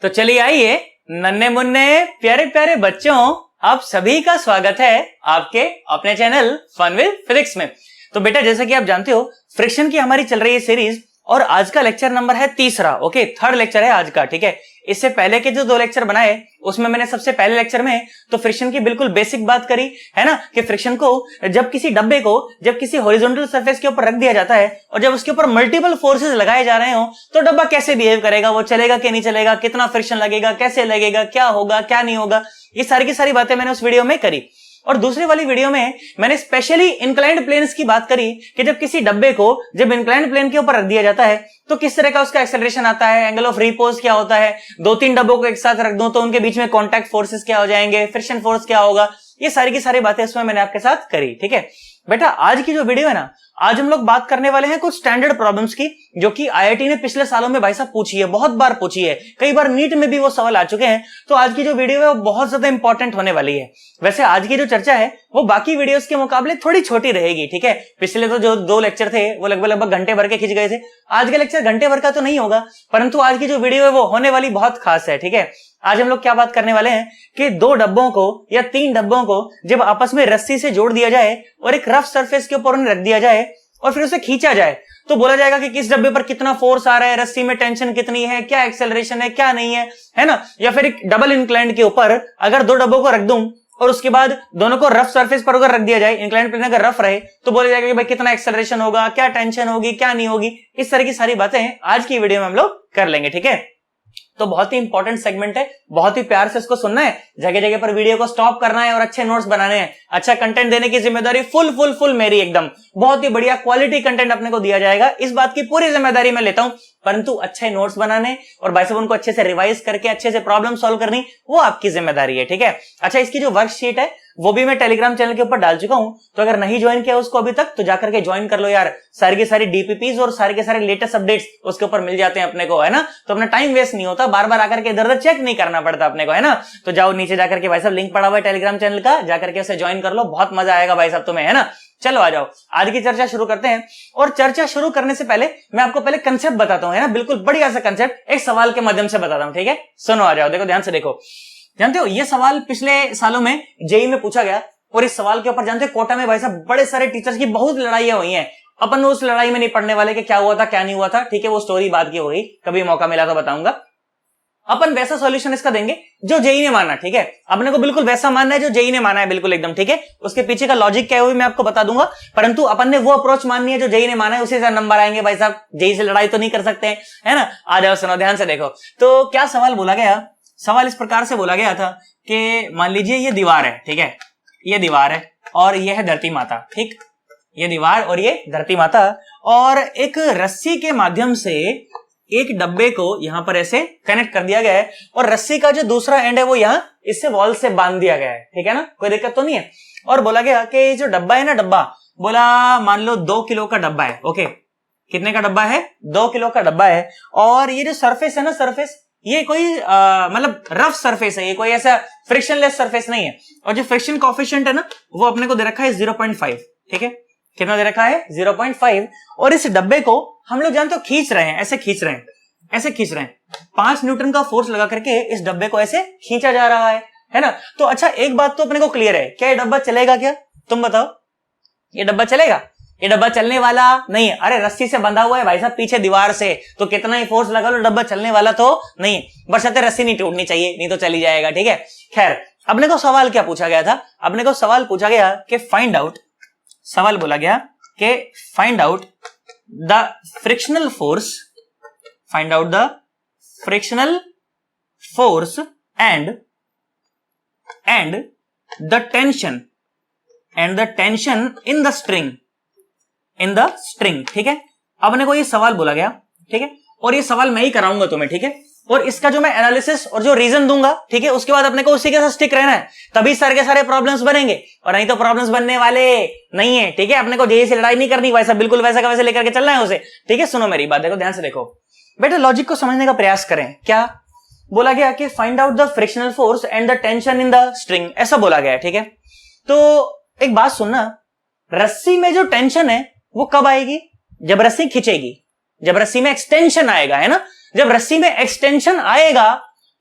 तो चलिए आइए नन्हे मुन्ने प्यारे प्यारे बच्चों, आप सभी का स्वागत है आपके अपने चैनल फन विद फिजिक्स में। तो बेटा जैसा कि आप जानते हो फ्रिक्शन की हमारी चल रही है सीरीज और आज का लेक्चर नंबर है तीसरा। ओके, थर्ड लेक्चर है आज का। ठीक है, इससे पहले के जो 2 लेक्चर बनाए उसमें मैंने सबसे पहले लेक्चर में तो फ्रिक्शन की बिल्कुल बेसिक बात करी है ना, कि फ्रिक्शन को जब किसी डब्बे को जब किसी हॉरिजॉन्टल सरफेस के ऊपर रख दिया जाता है और जब उसके ऊपर मल्टीपल फोर्सेस लगाए जा रहे हो तो डब्बा कैसे बिहेव करेगा, वो चलेगा कि नहीं चलेगा, कितना फ्रिक्शन लगेगा, कैसे लगेगा, क्या होगा क्या नहीं होगा, ये सारी की सारी बातें मैंने उस वीडियो में करी। और दूसरी वाली वीडियो में मैंने स्पेशली इंक्लाइंड प्लेन्स की बात करी कि जब किसी डब्बे को जब इंक्लाइंड प्लेन के ऊपर रख दिया जाता है तो किस तरह का उसका एक्सेलरेशन आता है, एंगल ऑफ रिपोज क्या होता है, 2-3 डब्बों को एक साथ रख दूं तो उनके बीच में कॉन्टैक्ट फोर्सेस क्या हो जाएंगे, फ्रिक्शन फोर्स क्या होगा, ये सारी की सारी बातें उसमें मैंने आपके साथ करी। ठीक है बेटा, आज की जो वीडियो है ना, आज हम लोग बात करने वाले हैं कुछ स्टैंडर्ड प्रॉब्लम्स की जो कि आईआईटी ने पिछले सालों में भाई साहब पूछी है, बहुत बार पूछी है, कई बार नीट में भी वो सवाल आ चुके हैं। तो आज की जो वीडियो है वो बहुत ज्यादा इंपॉर्टेंट होने वाली है। वैसे आज की जो चर्चा है वो बाकी वीडियोस के मुकाबले थोड़ी छोटी रहेगी। ठीक है, पिछले तो जो 2 लेक्चर थे वो लगभग घंटे भर के खींच गए थे, आज का लेक्चर घंटे भर का तो नहीं होगा, परंतु आज की जो वीडियो है वो होने वाली बहुत खास है। ठीक है, आज हम लोग क्या बात करने वाले हैं कि 2 डब्बों को या 3 डब्बों को जब आपस में रस्सी से जोड़ दिया जाए और एक रफ सरफेस के ऊपर उन्हें रख दिया जाए और फिर उसे खींचा जाए तो बोला जाएगा कि किस डब्बे पर कितना फोर्स आ रहा है, रस्सी में टेंशन कितनी है, क्या एक्सेलरेशन है, क्या नहीं है ना। या फिर एक डबल इंक्लाइंड के ऊपर अगर 2 डब्बों को रख दूं और उसके बाद दोनों को रफ सरफेस पर अगर रख दिया जाए, इंक्लाइंड प्लेन अगर रफ रहे तो बोला जाएगा कि भाई कितना एक्सेलरेशन होगा, क्या टेंशन होगी, क्या नहीं होगी। इस तरह की सारी बातें आज की वीडियो में हम लोग कर लेंगे। ठीक है, तो बहुत ही इंपॉर्टेंट सेगमेंट है, बहुत ही प्यार से इसको सुनना है, जगह जगह पर वीडियो को स्टॉप करना है और अच्छे नोट्स बनाने हैं। अच्छा कंटेंट देने की जिम्मेदारी फुल मेरी, एकदम बहुत ही बढ़िया क्वालिटी कंटेंट अपने को दिया जाएगा, इस बात की पूरी जिम्मेदारी मैं लेता हूं। परंतु अच्छे नोट्स बनाने और भाई साहब उनको अच्छे से रिवाइज करके अच्छे से प्रॉब्लम सॉल्व करनी वो आपकी जिम्मेदारी है। ठीक है, अच्छा इसकी जो वर्कशीट है वो भी मैं टेलीग्राम चैनल के ऊपर डाल चुका हूं, तो अगर नहीं ज्वाइन किया उसको अभी तक तो जाकर के ज्वाइन कर लो यार। सारी की सारी डीपीपीज और सारे के सारे लेटेस्ट अपडेट्स उसके ऊपर मिल जाते हैं अपने को, है ना। तो अपना टाइम वेस्ट नहीं होता, बार बार आकर के इधर चेक नहीं करना पड़ता अपने को, है ना। तो जाओ नीचे जाकर के भाई साहब लिंक पड़ा हुआ है टेलीग्राम चैनल का, जाकर के उसे ज्वाइन कर लो, बहुत मजा आएगा भाई साहब तुम्हें, है ना। चलो आ जाओ, आज की चर्चा शुरू करते हैं। और चर्चा शुरू करने से पहले मैं आपको पहले कंसेप्ट बताता हूं, है ना, बिल्कुल बढ़िया सा कंसेप्ट एक सवाल के माध्यम से बताता हूं। ठीक है, सुनो, आ जाओ, देखो ध्यान से देखो। जानते हो ये सवाल पिछले सालों में जेईई में पूछा गया और इस सवाल के ऊपर जानते हो कोटा में भाई साहब बड़े सारे टीचर्स की बहुत लड़ाइयां हुई हैं। अपन उस लड़ाई में नहीं पढ़ने वाले कि क्या हुआ था क्या नहीं हुआ था। ठीक है, वो स्टोरी बाद की हो गई, कभी मौका मिला तो बताऊंगा। अपन वैसा सॉल्यूशन इसका देंगे जो जेईई ने माना। ठीक है, अपने को बिल्कुल वैसा मानना है जो जेईई ने माना है, बिल्कुल एकदम। ठीक है, उसके पीछे का लॉजिक क्या है मैं आपको बता दूंगा, परंतु अपन ने वो अप्रोच माननी है जो जेईई ने माना है, उसी से नंबर आएंगे भाई साहब। जेईई से लड़ाई तो नहीं कर सकते, है ना। आ जाओ, सुनो ध्यान से देखो। तो क्या सवाल बोला गया, सवाल इस प्रकार से बोला गया था कि मान लीजिए ये दीवार है, ठीक है, ये दीवार है और ये है धरती माता। ठीक, ये दीवार और ये धरती माता, और एक रस्सी के माध्यम से एक डब्बे को यहां पर ऐसे कनेक्ट कर दिया गया है और रस्सी का जो दूसरा एंड है वो यहां इससे वॉल से बांध दिया गया है। ठीक है ना, कोई दिक्कत तो नहीं है। और बोला गया कि जो डब्बा है ना, डब्बा बोला मान लो 2 किलो का डब्बा है। ओके, कितने का डब्बा है, 2 किलो का डब्बा है। और ये जो सरफेस है ना, सरफेस ये कोई मतलब रफ सरफेस है, ये कोई ऐसा फ्रिक्शनलेस सरफेस नहीं है। और जो फ्रिक्शन कोएफिशिएंट है ना वो अपने को दे रखा है 0.5। ठीक है, कितना दे रखा है, 0.5। और इस डब्बे को हम लोग जानते हो खींच रहे हैं, ऐसे खींच रहे हैं, ऐसे खींच रहे हैं। 5 न्यूटन का फोर्स लगा करके इस डब्बे को ऐसे खींचा जा रहा है ना। तो अच्छा एक बात तो अपने को क्लियर है, क्या ये डब्बा चलेगा, क्या तुम बताओ, ये डब्बा चलेगा? ये डब्बा चलने वाला नहीं है। अरे रस्सी से बंधा हुआ है भाई साहब पीछे दीवार से, तो कितना ही फोर्स लगा लो डब्बा चलने वाला तो नहीं है, बशर्ते रस्सी नहीं टूटनी चाहिए, नहीं तो चली जाएगा। ठीक है, खैर अपने को सवाल क्या पूछा गया था, अपने को सवाल पूछा गया कि फाइंड आउट, सवाल बोला गया कि find out the frictional force, find out the frictional force and the tension in the string, in the string. ठीक है, अपने को ये सवाल बोला गया, ठीक है, और ये सवाल मैं ही कराऊंगा तुम्हें। ठीक है, और इसका जो मैं एनालिसिस और जो रीजन दूंगा, ठीक है, उसके बाद अपने को उसी के साथ स्टिक रहना है, तभी सारे के सारे प्रॉब्लम्स बनेंगे, और नहीं तो प्रॉब्लम्स बनने वाले नहीं है। ठीक है, अपने को जेईई से लड़ाई नहीं करनी, वैसा बिल्कुल वैसा का वैसे लेकर के चलना है उसे। ठीक है, सुनो मेरी बात, देखो ध्यान से देखो बेटा, लॉजिक को समझने का प्रयास करें। क्या बोला गया कि find out the frictional force and the tension in the string, ऐसा बोला गया है। ठीक है, तो एक बात सुनना, रस्सी में जो टेंशन है वो कब आएगी, जब रस्सी खिंचेगी, जब रस्सी में एक्सटेंशन आएगा, है ना। जब रस्सी में एक्सटेंशन आएगा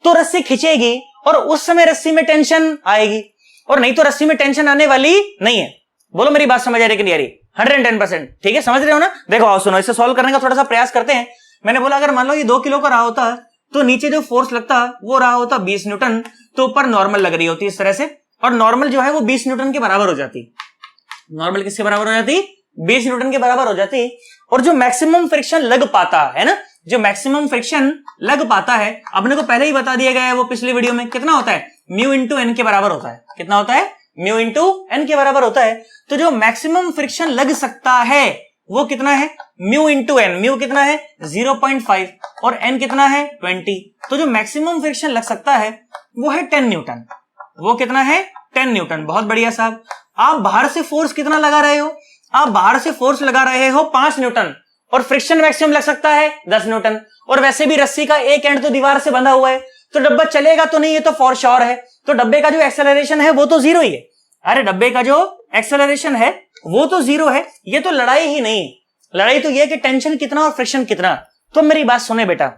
तो रस्सी खिंचेगी और उस समय रस्सी में टेंशन आएगी, और नहीं तो रस्सी में टेंशन आने वाली नहीं है। बोलो मेरी बात समझ आ रही कि नहीं आ रही? 110%। ठीक है, समझ रहे हो ना? देखो आओ सुनो, इसे सॉल्व करने का थोड़ा सा प्रयास करते हैं। मैंने बोला अगर मान लो ये 2 किलो का रहा होता तो नीचे जो फोर्स लगता वो रहा होता 20 न्यूटन, तो ऊपर नॉर्मल लग रही होती इस तरह से, और नॉर्मल जो है वो 20 न्यूटन के बराबर हो जाती। नॉर्मल किसके बराबर हो जाती? 20 न्यूटन के बराबर हो जाती। और जो मैक्सिमम फ्रिक्शन लग पाता है ना, जो मैक्सिमम फ्रिक्शन लग पाता है, अपने को पहले ही बता दिया गया है वो पिछली वीडियो में, कितना होता है? म्यू इंटू एन के बराबर होता है। कितना होता है? म्यू इंटू एन के बराबर होता है। तो जो मैक्सिमम फ्रिक्शन लग सकता है वो कितना है? Mu into N. म्यू कितना है? 0.5 और एन कितना है? 20। तो जो मैक्सिमम फ्रिक्शन लग सकता है वो है 10 न्यूटन। वो कितना है? 10 न्यूटन। बहुत बढ़िया साहब। आप बाहर से फोर्स कितना लगा रहे हो? आप बाहर से फोर्स लगा रहे हो 5 न्यूटन, और फ्रिक्शन मैक्सिमम लग सकता है 10 न्यूटन। और वैसे भी रस्सी का एक एंड तो दीवार से बंधा हुआ है, तो डब्बा चलेगा तो नहीं, ये तो फॉर श्योर है। तो डब्बे का जो एक्सेलरेशन है वो तो 0 ही है। अरे डब्बे का जो एक्सेलरेशन है वो तो 0 है। ये तो लड़ाई ही नहीं है। लड़ाई तो ये कि टेंशन कितना और फ्रिक्शन कितना। तो मेरी बात सुने बेटा,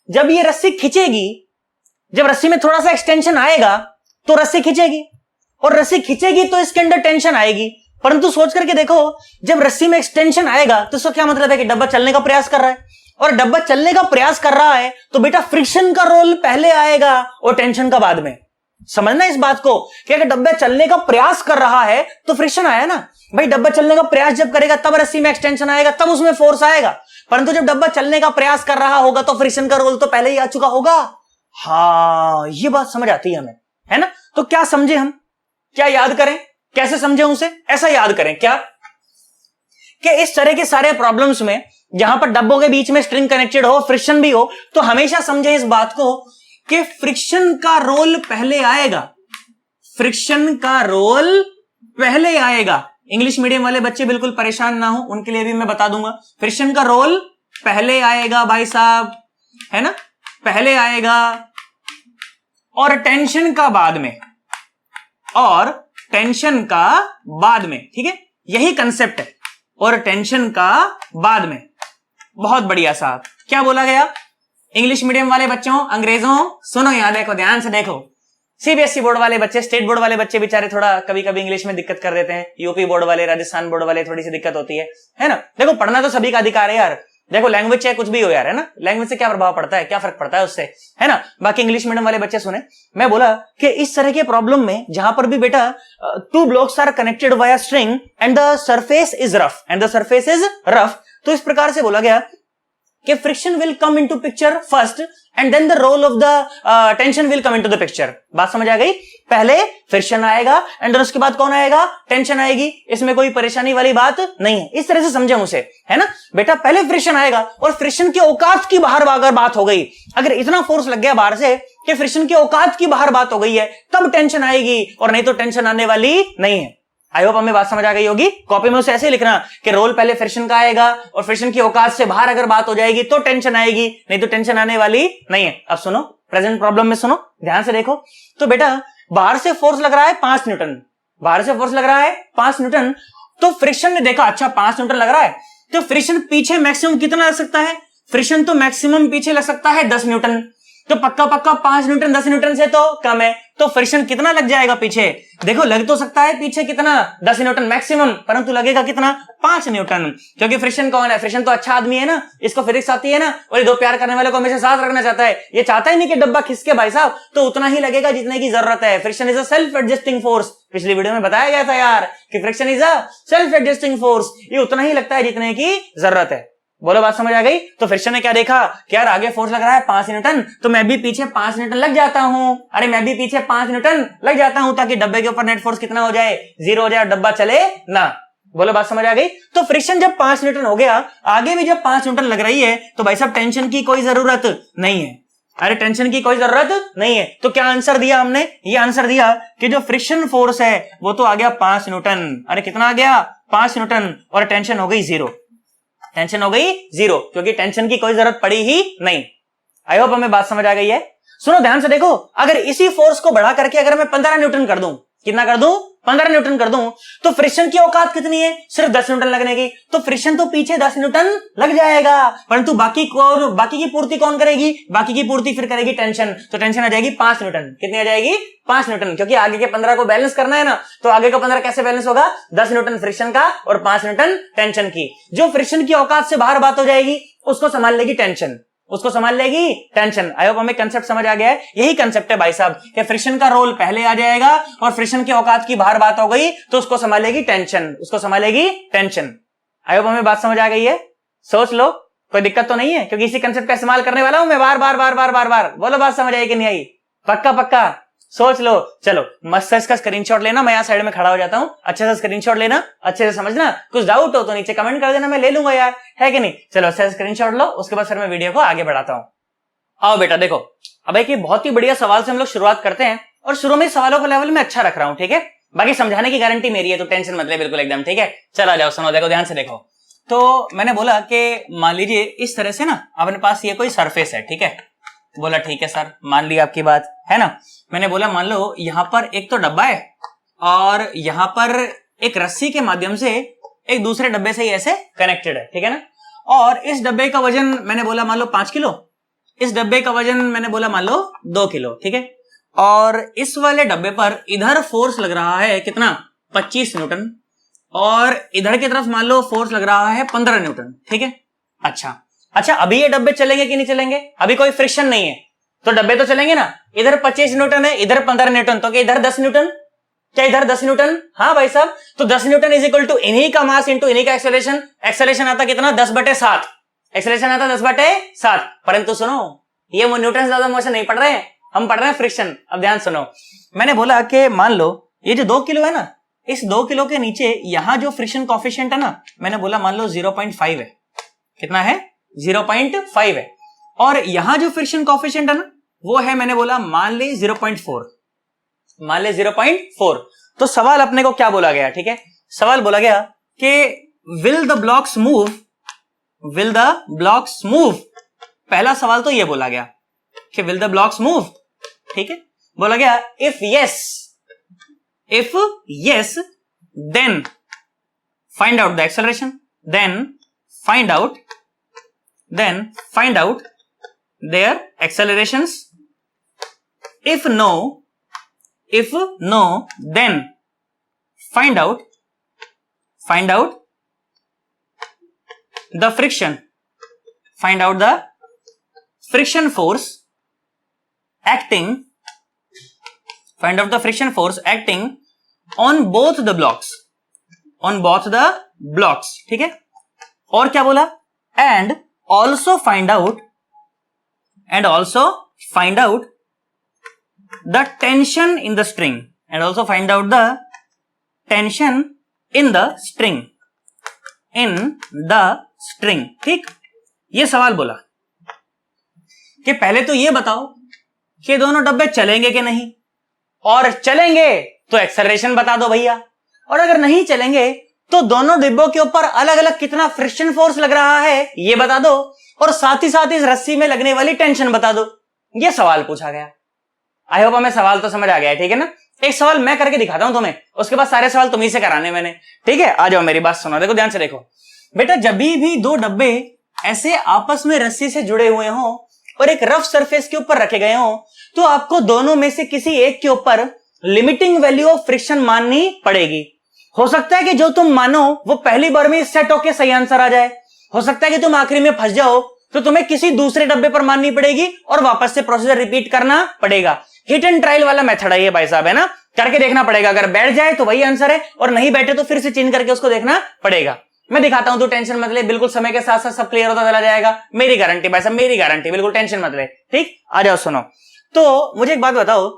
जब ये रस्सी खिंचेगी, जब रस्सी में थोड़ा सा एक्सटेंशन आएगा तो रस्सी खिंचेगी, और रस्सी खिंचेगी तो इसके अंदर टेंशन आएगी। परंतु सोच करके देखो, जब रस्सी में एक्सटेंशन आएगा तो इसका क्या मतलब है? कि डब्बा चलने का प्रयास कर रहा है, और डब्बा चलने का प्रयास कर रहा है तो बेटा फ्रिक्शन का रोल पहले आएगा और टेंशन का बाद में। समझना इस बात को कि अगर डब्बा चलने का प्रयास कर रहा है तो फ्रिक्शन आया ना भाई। डब्बा चलने का प्रयास जब करेगा तब रस्सी में एक्सटेंशन आएगा, तब उसमें फोर्स आएगा। परंतु जब डब्बा चलने का प्रयास कर रहा होगा तो फ्रिक्शन का रोल तो पहले ही आ चुका होगा। हाँ, ये बात समझ आती है हमें, है ना? तो क्या समझे हम? क्या याद करें? कैसे समझे उसे? ऐसा याद करें क्या कि इस तरह के सारे प्रॉब्लम्स में जहां पर डब्बों के बीच में स्ट्रिंग कनेक्टेड हो, फ्रिक्शन भी हो, तो हमेशा समझे इस बात को कि फ्रिक्शन का रोल पहले आएगा। फ्रिक्शन का रोल पहले आएगा। इंग्लिश मीडियम वाले बच्चे बिल्कुल परेशान ना हो, उनके लिए भी मैं बता दूंगा। फ्रिक्शन का रोल पहले आएगा भाई साहब, है ना? पहले आएगा, और टेंशन का बाद में, और टेंशन का बाद में। ठीक है, यही कंसेप्ट है, और टेंशन का बाद में। बहुत बढ़िया साहब। क्या बोला गया? इंग्लिश मीडियम वाले बच्चों, अंग्रेजों, सुनो यहां, देखो ध्यान से देखो। सीबीएसई बोर्ड वाले बच्चे, स्टेट बोर्ड वाले बच्चे बेचारे थोड़ा कभी कभी इंग्लिश में दिक्कत कर देते हैं। यूपी बोर्ड वाले, राजस्थान बोर्ड वाले थोड़ी सी दिक्कत होती है ना? देखो पढ़ना तो सभी का अधिकार है यार। देखो लैंग्वेज चाहे कुछ भी हो यार, है ना? लैंग्वेज से क्या प्रभाव पड़ता है, क्या फर्क पड़ता है उससे, है ना? बाकी इंग्लिश मीडियम वाले बच्चे सुने, मैं बोला कि इस तरह के प्रॉब्लम में जहां पर भी बेटा 2 blocks are connected via string and the surface is rough, तो इस प्रकार से बोला गया कि friction will come into picture first and then the role of the tension will come into the picture. बात समझ आ गई? पहले फ्रिक्शन आएगा एंड उसके बाद कौन आएगा? टेंशन आएगी। इसमें कोई परेशानी वाली बात नहीं है। इस तरह से समझे उसे, है ना बेटा? पहले फ्रिक्शन आएगा, और फ्रिक्शन के औकात की बाहर अगर बात हो गई, अगर इतना फोर्स लग गया बाहर से कि फ्रिक्शन के औकात की बाहर बात हो गई है, तब टेंशन आएगी, और नहीं तो टेंशन आने वाली नहीं है। आई होप हमें बात समझ आ गई होगी। कॉपी में उसे ऐसे लिखना कि रोल पहले फ्रिक्शन का आएगा, और फ्रिक्शन की औकात से बाहर अगर बात हो जाएगी तो टेंशन आएगी, नहीं तो टेंशन आने वाली नहीं है। अब सुनो, प्रेजेंट प्रॉब्लम में सुनो, ध्यान से देखो। तो बेटा बाहर से फोर्स लग रहा है 5 न्यूटन, बाहर से फोर्स लग रहा है 5 न्यूटन। तो फ्रिक्शन ने देखा अच्छा 5 न्यूटन लग रहा है, तो फ्रिक्शन पीछे मैक्सिमम कितना लग सकता है? फ्रिक्शन तो मैक्सिमम पीछे लग सकता है 10 न्यूटन। तो पक्का 5 न्यूटन 10 न्यूटन से तो कम है, तो फ्रिक्शन कितना लग जाएगा पीछे? देखो लग तो सकता है पीछे कितना? 10 न्यूटन मैक्सिमम, परंतु लगेगा कितना? 5 न्यूटन। क्योंकि फ्रिक्शन कौन है? फ्रिक्शन तो अच्छा आदमी है ना, इसको फिजिक्स आती है ना, और ये 2 प्यार करने वाले को हमेशा साथ रखना चाहता है। ये चाहता ही नहीं कि डब्बा खिसके भाई साहब, तो उतना ही लगेगा जितने की जरूरत है। Friction is a self adjusting force. पिछली वीडियो में बताया गया था यार कि friction is a self adjusting force. ये उतना ही लगता है जितने की जरूरत है। बोलो बात समझ आ गई? तो फ्रिक्शन ने क्या देखा कि यार आगे फोर्स लग रहा है 5 न्यूटन, तो मैं भी पीछे 5 न्यूटन लग जाता हूं। अरे मैं भी पीछे 5 न्यूटन लग जाता हूं, ताकि डब्बे के ऊपर नेट फोर्स कितना हो जाए? 0 हो जाए, डब्बा चले ना। बोलो बात समझ आ गई? तो फ्रिक्शन जब 5 न्यूटन हो गया, आगे भी जब 5 न्यूटन लग रही है, तो भाई साहब टेंशन की कोई जरूरत नहीं है। अरे टेंशन की कोई जरूरत नहीं है। तो क्या आंसर दिया हमने? ये आंसर दिया कि जो फ्रिक्शन फोर्स है वो तो आ गया 5 न्यूटन। अरे कितना आ गया? 5 न्यूटन, और टेंशन हो गई 0। टेंशन हो गई 0, क्योंकि टेंशन की कोई जरूरत पड़ी ही नहीं। आई होप हमें बात समझ आ गई है। सुनो ध्यान से देखो, अगर इसी फोर्स को बढ़ा करके अगर मैं 15 न्यूटन कर दूं, कितना कर दूं, 15 न्यूटन कर दूं, तो फ्रिक्शन की औकात कितनी है, सिर्फ 10 न्यूटन लगने की, तो फ्रिक्शन तो पीछे 10 न्यूटन लग जाएगा, परंतु बाकी की पूर्ति कौन करेगी, बाकी की पूर्ति फिर करेगी टेंशन, तो टेंशन आ जाएगी 5 न्यूटन, कितनी आ जाएगी, 5 न्यूटन, क्योंकि आगे के 15 को बैलेंस करना है ना, तो आगे का 15 कैसे बैलेंस होगा, 10 न्यूटन फ्रिक्शन का और 5 न्यूटन टेंशन की। जो फ्रिक्शन की औकात से बाहर बात हो जाएगी उसको संभाल लेगी टेंशन, उसको संभाल लेगी टेंशन। आई होप हमें कंसेप्ट समझ आ गया है। यही कंसेप्ट है भाई साहब कि फ्रिक्शन का रोल पहले आ जाएगा और फ्रिक्शन की औकात की बाहर बात हो गई तो उसको संभालेगी टेंशन, उसको संभालेगी टेंशन। आई होप हमें बात समझ आ गई है। सोच लो, कोई दिक्कत तो नहीं है, क्योंकि इसी कंसेप्ट का इस्तेमाल करने वाला हूं मैं बार बार बार बार बार बार। बोलो बात समझ आई कि नहीं आई, पक्का पक्का सोच लो। चलो मस्त से इसका स्क्रीनशॉट लेना, मैं यहां साइड में खड़ा हो जाता हूं, अच्छे से स्क्रीनशॉट लेना, अच्छे से समझना, कुछ डाउट हो तो नीचे कमेंट कर देना, मैं ले लूंगा यार, है कि नहीं। चलो अच्छे से स्क्रीनशॉट लो, उसके बाद फिर मैं वीडियो को आगे बढ़ाता हूं। आओ बेटा देखो, अब एक बहुत ही बढ़िया सवाल से हम लोग शुरुआत करते हैं, और शुरू में सवालों का लेवल मैं अच्छा रख रहा हूं, ठीक है, बाकी समझाने की गारंटी मेरी है, तो टेंशन मत ले बिल्कुल एकदम, ठीक है। चला जाओ, सुनो, देखो ध्यान से देखो। तो मैंने बोला कि मान लीजिए इस तरह से ना अपने पास ये कोई सरफेस है, ठीक है। बोला ठीक है सर, मान ली आपकी बात, है ना। मैंने बोला मान लो यहां पर एक तो डब्बा है और यहां पर एक रस्सी के माध्यम से एक दूसरे डब्बे से ऐसे कनेक्टेड है, ठीक है ना। और इस डब्बे का वजन मैंने बोला मान लो 5 किलो, इस डब्बे का वजन मैंने बोला मान लो 2 किलो, ठीक है। और इस वाले डब्बे पर इधर फोर्स लग रहा है कितना, 25 न्यूटन, और इधर की तरफ मान लो फोर्स लग रहा है 15 न्यूटन, ठीक है। अच्छा, अभी ये डब्बे चलेंगे कि नहीं चलेंगे, अभी कोई फ्रिक्शन नहीं है तो डब्बे तो चलेंगे ना। इधर 25 न्यूटन है, इधर 15 न्यूटन, तो क्या इधर 10 न्यूटन, क्या इधर 10 न्यूटन, हाँ भाई साहब। तो 10 न्यूटन इज इक्वल टू इन्हीं का मास इंटू इन्हीं का एक्सेलरेशन। एक्सेलरेशन आता कितना, 10/7, एक्सेलरेशन आता 10/7। परंतु सुनो, ये न्यूटन ज्यादा मोशन नहीं पढ़ रहे हैं, हम पढ़ रहे हैं फ्रिक्शन। अब ध्यान सुनो, मैंने बोला कि मान लो ये जो 2 किलो है ना, इस 2 किलो के नीचे यहां जो फ्रिक्शन कॉफिशिएंट है ना, मैंने बोला मान लो 0.5 है, कितना है, 0.5 है। और यहां जो फ्रिक्शन कॉफिशिएंट है ना वो है, मैंने बोला मान ले 0.4, मान ले 0.4। तो सवाल अपने को क्या बोला गया, ठीक है, सवाल बोला गया कि will the blocks move, will the blocks move. पहला सवाल तो ये बोला गया कि विल द ब्लॉक्स मूव, ठीक है। बोला गया if yes then find out the acceleration, then find out their accelerations. If no then find out the friction, find out the friction force acting, find out the friction force acting on both the blocks, on both the blocks, ठीक है। और क्या बोला, and also find out the tension in the string, and also find out the tension in the string, ठीक। ये सवाल बोला कि पहले तो ये बताओ कि दोनों डब्बे चलेंगे कि नहीं, और चलेंगे तो एक्सेलरेशन बता दो भैया, और अगर नहीं चलेंगे तो दोनों डिब्बों के ऊपर अलग अलग कितना फ्रिक्शन फोर्स लग रहा है ये बता दो, और साथ ही साथ इस रस्सी में लगने वाली टेंशन बता दो। ये सवाल पूछा गया। आई होप हमें सवाल तो समझ आ गया है, ठीक है ना। एक सवाल मैं करके दिखाता हूं तुम्हें, उसके बाद सारे सवाल तुम्ही से कराने मैंने, ठीक है। आ जाओ, मेरी बात सुनो, देखो ध्यान से देखो बेटा, जब भी 2 डब्बे ऐसे आपस में रस्सी से जुड़े हुए हो और एक रफ सरफेस के ऊपर रखे गए हो, तो आपको दोनों में से किसी एक के ऊपर लिमिटिंग वैल्यू ऑफ फ्रिक्शन माननी पड़ेगी। हो सकता है कि जो तुम मानो वो पहली बार में सेट होके सही आंसर आ जाए, हो सकता है कि तुम आखिरी में फंस जाओ तो तुम्हें किसी दूसरे डब्बे पर माननी पड़ेगी और वापस से प्रोसीजर रिपीट करना पड़ेगा। हिट एंड ट्रायल वाला मेथड है ये भाई साहब, है ना, करके देखना पड़ेगा। अगर बैठ जाए तो वही आंसर है, और नहीं बैठे तो फिर से चेंज करके उसको देखना पड़ेगा। मैं दिखाता हूं, तो टेंशन मत ले, बिल्कुल समय के साथ साथ सब क्लियर होता चला जाएगा, मेरी गारंटी भाई साहब, मेरी गारंटी, बिल्कुल टेंशन मत ले, ठीक। आ जाओ सुनो, तो मुझे एक बात बताओ,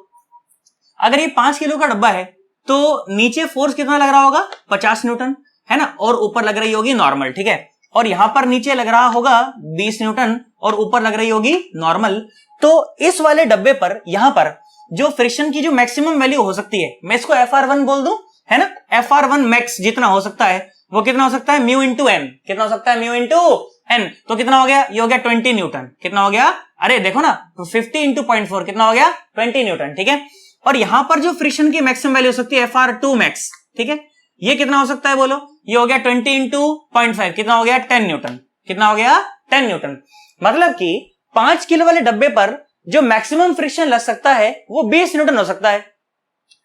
अगर ये 5 किलो का डब्बा है तो नीचे फोर्स कितना लग रहा होगा, 50 न्यूटन, है ना, और ऊपर लग रही होगी नॉर्मल, ठीक है। और यहां पर नीचे लग रहा होगा 20 न्यूटन और ऊपर लग रही होगी नॉर्मल। तो इस वाले डब्बे पर यहां पर जो फ्रिक्शन की जो मैक्सिमम वैल्यू हो सकती है, मैं इसको FR1 बोल दूं, है ना, FR1 मैक्स जितना हो सकता है वो कितना हो सकता है, म्यू इंटू एन, कितना हो सकता है, म्यू इंटू एन। तो कितना हो गया, ये हो गया 20 न्यूटन, कितना हो गया, अरे देखो ना, तो 50 इंटू 0.4 कितना हो गया, 20 न्यूटन, ठीक है। और यहां पर जो फ्रिक्शन की मैक्सिमम वैल्यू हो सकती है FR2 मैक्स, ठीक है, ये कितना हो सकता है बोलो, ये हो गया 20 इंटू 0.5, कितना हो गया 10 न्यूटन, कितना हो गया 10 न्यूटन। मतलब कि 5 किलो वाले डब्बे पर जो मैक्सिमम फ्रिक्शन लग सकता है वो 20 न्यूटन हो सकता है।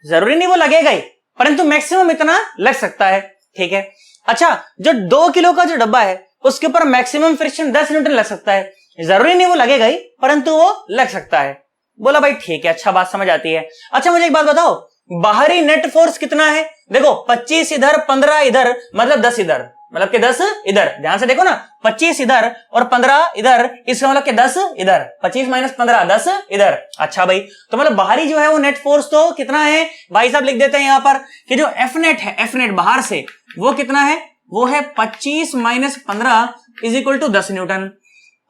जरूरी नहीं वो लगेगा ही, परंतु मैक्सिमम इतना लग सकता है, ठीक है। अच्छा, जो 2 किलो का जो डब्बा है उसके ऊपर मैक्सिमम फ्रिक्शन 10 न्यूटन लग सकता है, जरूरी नहीं वो लगेगा ही, परंतु वो लग सकता है। बोला भाई ठीक है, अच्छा बात समझ आती है। अच्छा मुझे एक बात बताओ, बाहरी नेट फोर्स कितना है? देखो 25 इधर 15 इधर मतलब 10 इधर, मतलब कि 10 इधर, ध्यान से देखो ना, 25 इधर और 15 इधर, इसका मतलब कि 10 इधर, 25 माइनस 15 10 इधर। अच्छा भाई, तो मतलब बाहरी जो है वो नेट फोर्स तो कितना है भाई साहब, लिख देते हैं यहां पर कि जो एफ नेट है, एफ नेट बाहर से वो कितना है, वो है 25 minus 15 is equal to 10 newton.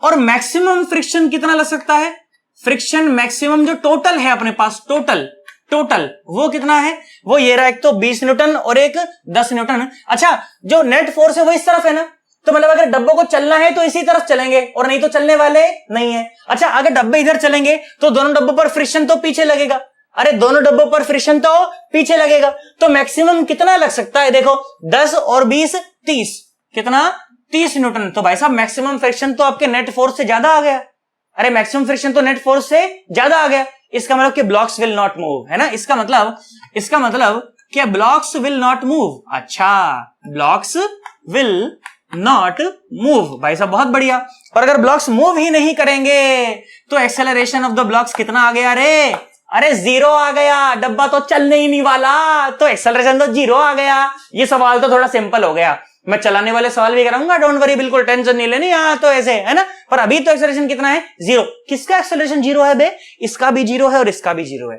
और मैक्सिमम फ्रिक्शन कितना लग सकता है? फ्रिक्शन मैक्सिमम जो टोटल है अपने पास, टोटल वो कितना है, वो ये रहा, एक तो 20 न्यूटन और एक 10 न्यूटन। अच्छा, जो नेट फोर्स है वो इस तरफ है ना, तो मतलब अगर डब्बों को चलना है तो इसी तरफ चलेंगे और नहीं तो चलने वाले नहीं है। अच्छा, अगर डब्बे इधर चलेंगे तो दोनों डब्बों पर फ्रिक्शन तो पीछे लगेगा, अरे दोनों डब्बों पर फ्रिक्शन तो पीछे लगेगा, तो मैक्सिमम कितना लग सकता है? देखो 10 और 20 30, कितना 30 न्यूटन। तो भाई साहब मैक्सिमम फ्रिक्शन तो आपके नेट फोर्स से ज्यादा आ गया, अरे मैक्सिमम फ्रिक्शन तो नेट फोर्स से ज्यादा आ गया। इसका मतलब कि ब्लॉक्स विल नॉट मूव, है ना, इसका मतलब कि ब्लॉक्स विल नॉट मूव। अच्छा, ब्लॉक्स विल नॉट मूव, भाई साहब बहुत बढ़िया। और अगर ब्लॉक्स मूव ही नहीं करेंगे तो एक्सेलरेशन ऑफ द ब्लॉक्स कितना आ गया? अरे 0 आ गया, डब्बा तो चलने ही नहीं वाला, तो एक्सेलरेशन तो 0 आ गया। ये सवाल तो थोड़ा सिंपल हो गया, मैं चलाने वाले सवाल भी कराऊंगा, डोंट वरी, बिल्कुल टेंशन नहीं लेनी, यहाँ तो ऐसे है ना। पर अभी तो एक्सेलरेशन कितना है? 0। किसका एक्सेलरेशन 0 है बे? इसका भी 0 है और इसका भी 0 है।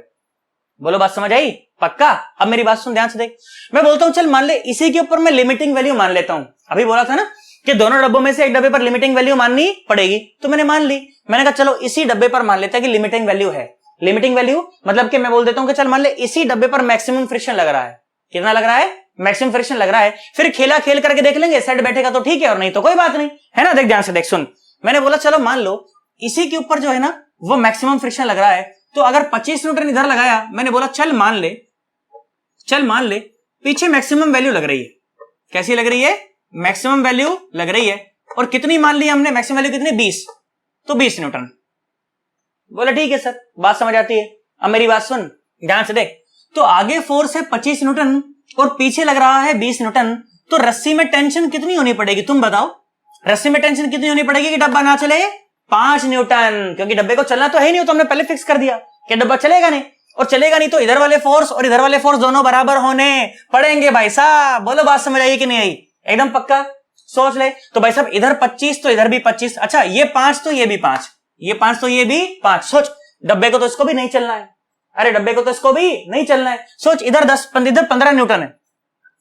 बोलो बात समझ आई? पक्का? अब मेरी बात सुन ध्यान से देख, मैं बोलता हूं चल मान ले इसी के ऊपर मैं लिमिटिंग वैल्यू मान लेता हूं। अभी बोला था ना कि दोनों डब्बों में से एक डब्बे पर लिमिटिंग वैल्यू माननी पड़ेगी, तो मैंने मान ली। मैंने कहा चलो इसी डब्बे पर मान लेते हैं कि लिमिटिंग वैल्यू है। लिमिटिंग वैल्यू मतलब कि मैं बोल देता हूं कि चल मान ले इसी डब्बे पर मैक्सिमम फ्रिक्शन लग रहा है। कितना लग रहा है? मैक्सिमम फ्रिक्शन लग रहा है। फिर खेला खेल करके देख लेंगे, सेट बैठेगा तो ठीक है और नहीं तो कोई बात नहीं, है ना। देख ध्यान से देख, सुन, मैंने बोला चलो मान लो इसी के ऊपर जो है ना वो मैक्सिमम फ्रिक्शन लग रहा है, तो अगर 25 न्यूटन इधर लगाया, मैंने बोला चल मान ले पीछे मैक्सिमम वैल्यू लग रही है। कैसी लग रही है? मैक्सिमम वैल्यू लग रही है। और कितनी मान ली हमने? मैक्सिमम वैल्यू कितनी? 20, तो 20 न्यूटन। बोला ठीक है सर, बात समझ आती है। अब मेरी बात सुन ध्यान से देख, तो आगे फोर्स है 25 न्यूटन और पीछे लग रहा है 20 न्यूटन, तो रस्सी में टेंशन कितनी होनी पड़ेगी? तुम बताओ, रस्सी में टेंशन कितनी होनी पड़ेगी कि डब्बा ना चले? 5 न्यूटन, क्योंकि डब्बे को चलना तो है नहीं, तो हमने पहले फिक्स कर दिया कि डब्बा चलेगा नहीं, और चलेगा नहीं तो इधर वाले फोर्स और इधर वाले फोर्स दोनों बराबर होने पड़ेंगे। भाई साहब बोलो बात समझ आई कि नहीं आई? एकदम पक्का सोच ले। तो भाई साहब इधर 25 तो इधर भी 25, अच्छा ये 5 तो ये भी 5, ये 5 तो ये भी 5। सोच, डब्बे को तो इसको भी नहीं चलना है, अरे डब्बे को तो इसको भी नहीं चलना है। सोच, इधर 15 न्यूटन है,